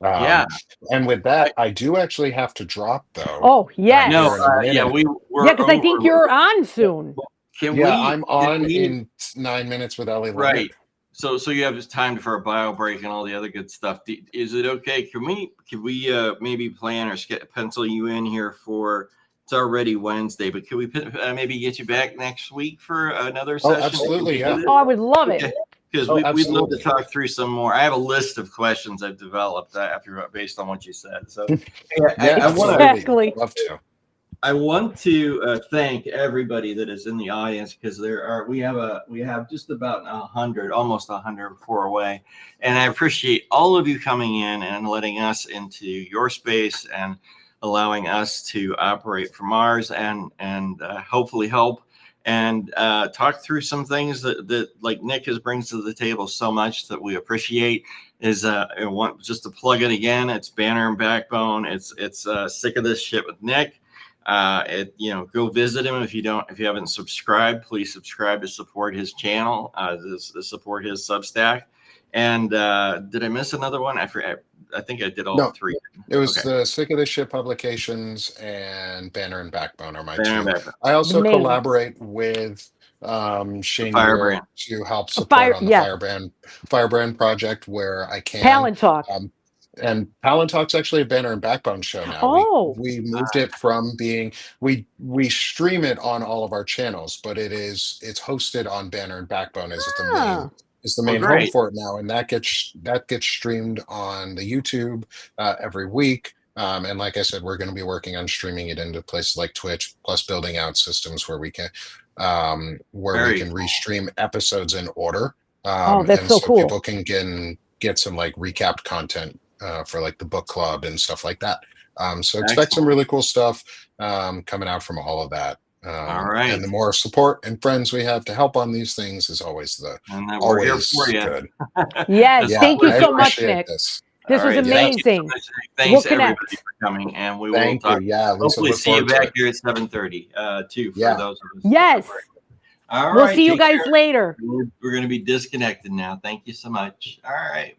Yeah. Um, and with that, I, I do actually have to drop though Oh, no. here in a yes. Yeah. minute. Yeah, We're because I think over. you're on soon. Can Yeah, we? I'm Can on we? in 9 minutes with Ellie Leonard. Right. So you have this time for a bio break and all the other good stuff. Is it okay? Can we maybe plan or pencil you in here for? It's already Wednesday, but can we maybe get you back next week for another Oh, session? absolutely. Yeah. Oh, I would love it. Okay. Because Oh, we'd love to absolutely. talk through some more. I have a list of questions I've developed after based on what you said. So yeah, Yeah, I want to absolutely. Exactly. Love to. I want to thank everybody that is in the audience because we have just about 100, almost 100 4 away, and I appreciate all of you coming in and letting us into your space and allowing us to operate from ours and hopefully help and talk through some things that like Nick has brings to the table so much that we appreciate. Is I want just to plug it again. It's Banner and Backbone. It's sick of this shit with Nick. Go visit him if you haven't subscribed. Please subscribe to support his channel, to support his Substack. And did I miss another one? I forget. I think I did all No, three. it was Okay. the Sick of This Shit publications and Banner and Backbone are my Banner and two. Backbone. I also Amazing. collaborate with Shane Firebrand. Gear to help support on the yes. Firebrand project where I can. Palin Talk. And Palin Talk's actually a Banner and Backbone show now. Oh. We moved it from being we stream it on all of our channels, but it's hosted on Banner and Backbone as Ah. the main home great. for it now, and that gets streamed on the YouTube every week. And like I said, we're going to be working on streaming it into places like Twitch, plus building out systems where we can Very cool. restream episodes in order. Oh, that's and so cool. people can get some like recapped content for like the book club and stuff like that. So expect some really cool stuff coming out from all of that. All right. And the more support and friends we have to help on these things is always we're here for you. good. Yes, Yeah, thank you I so much, appreciate Nick. This was All right. amazing. Thanks We'll everybody connect. for coming, and we Thank will talk. you. Yeah, Lisa, Hopefully, look see you forward to back it. here at 7:30 too. For Yeah. those of us. Yes. All right. We'll see you take guys care. later. We're going to be disconnected now. Thank you so much. All right.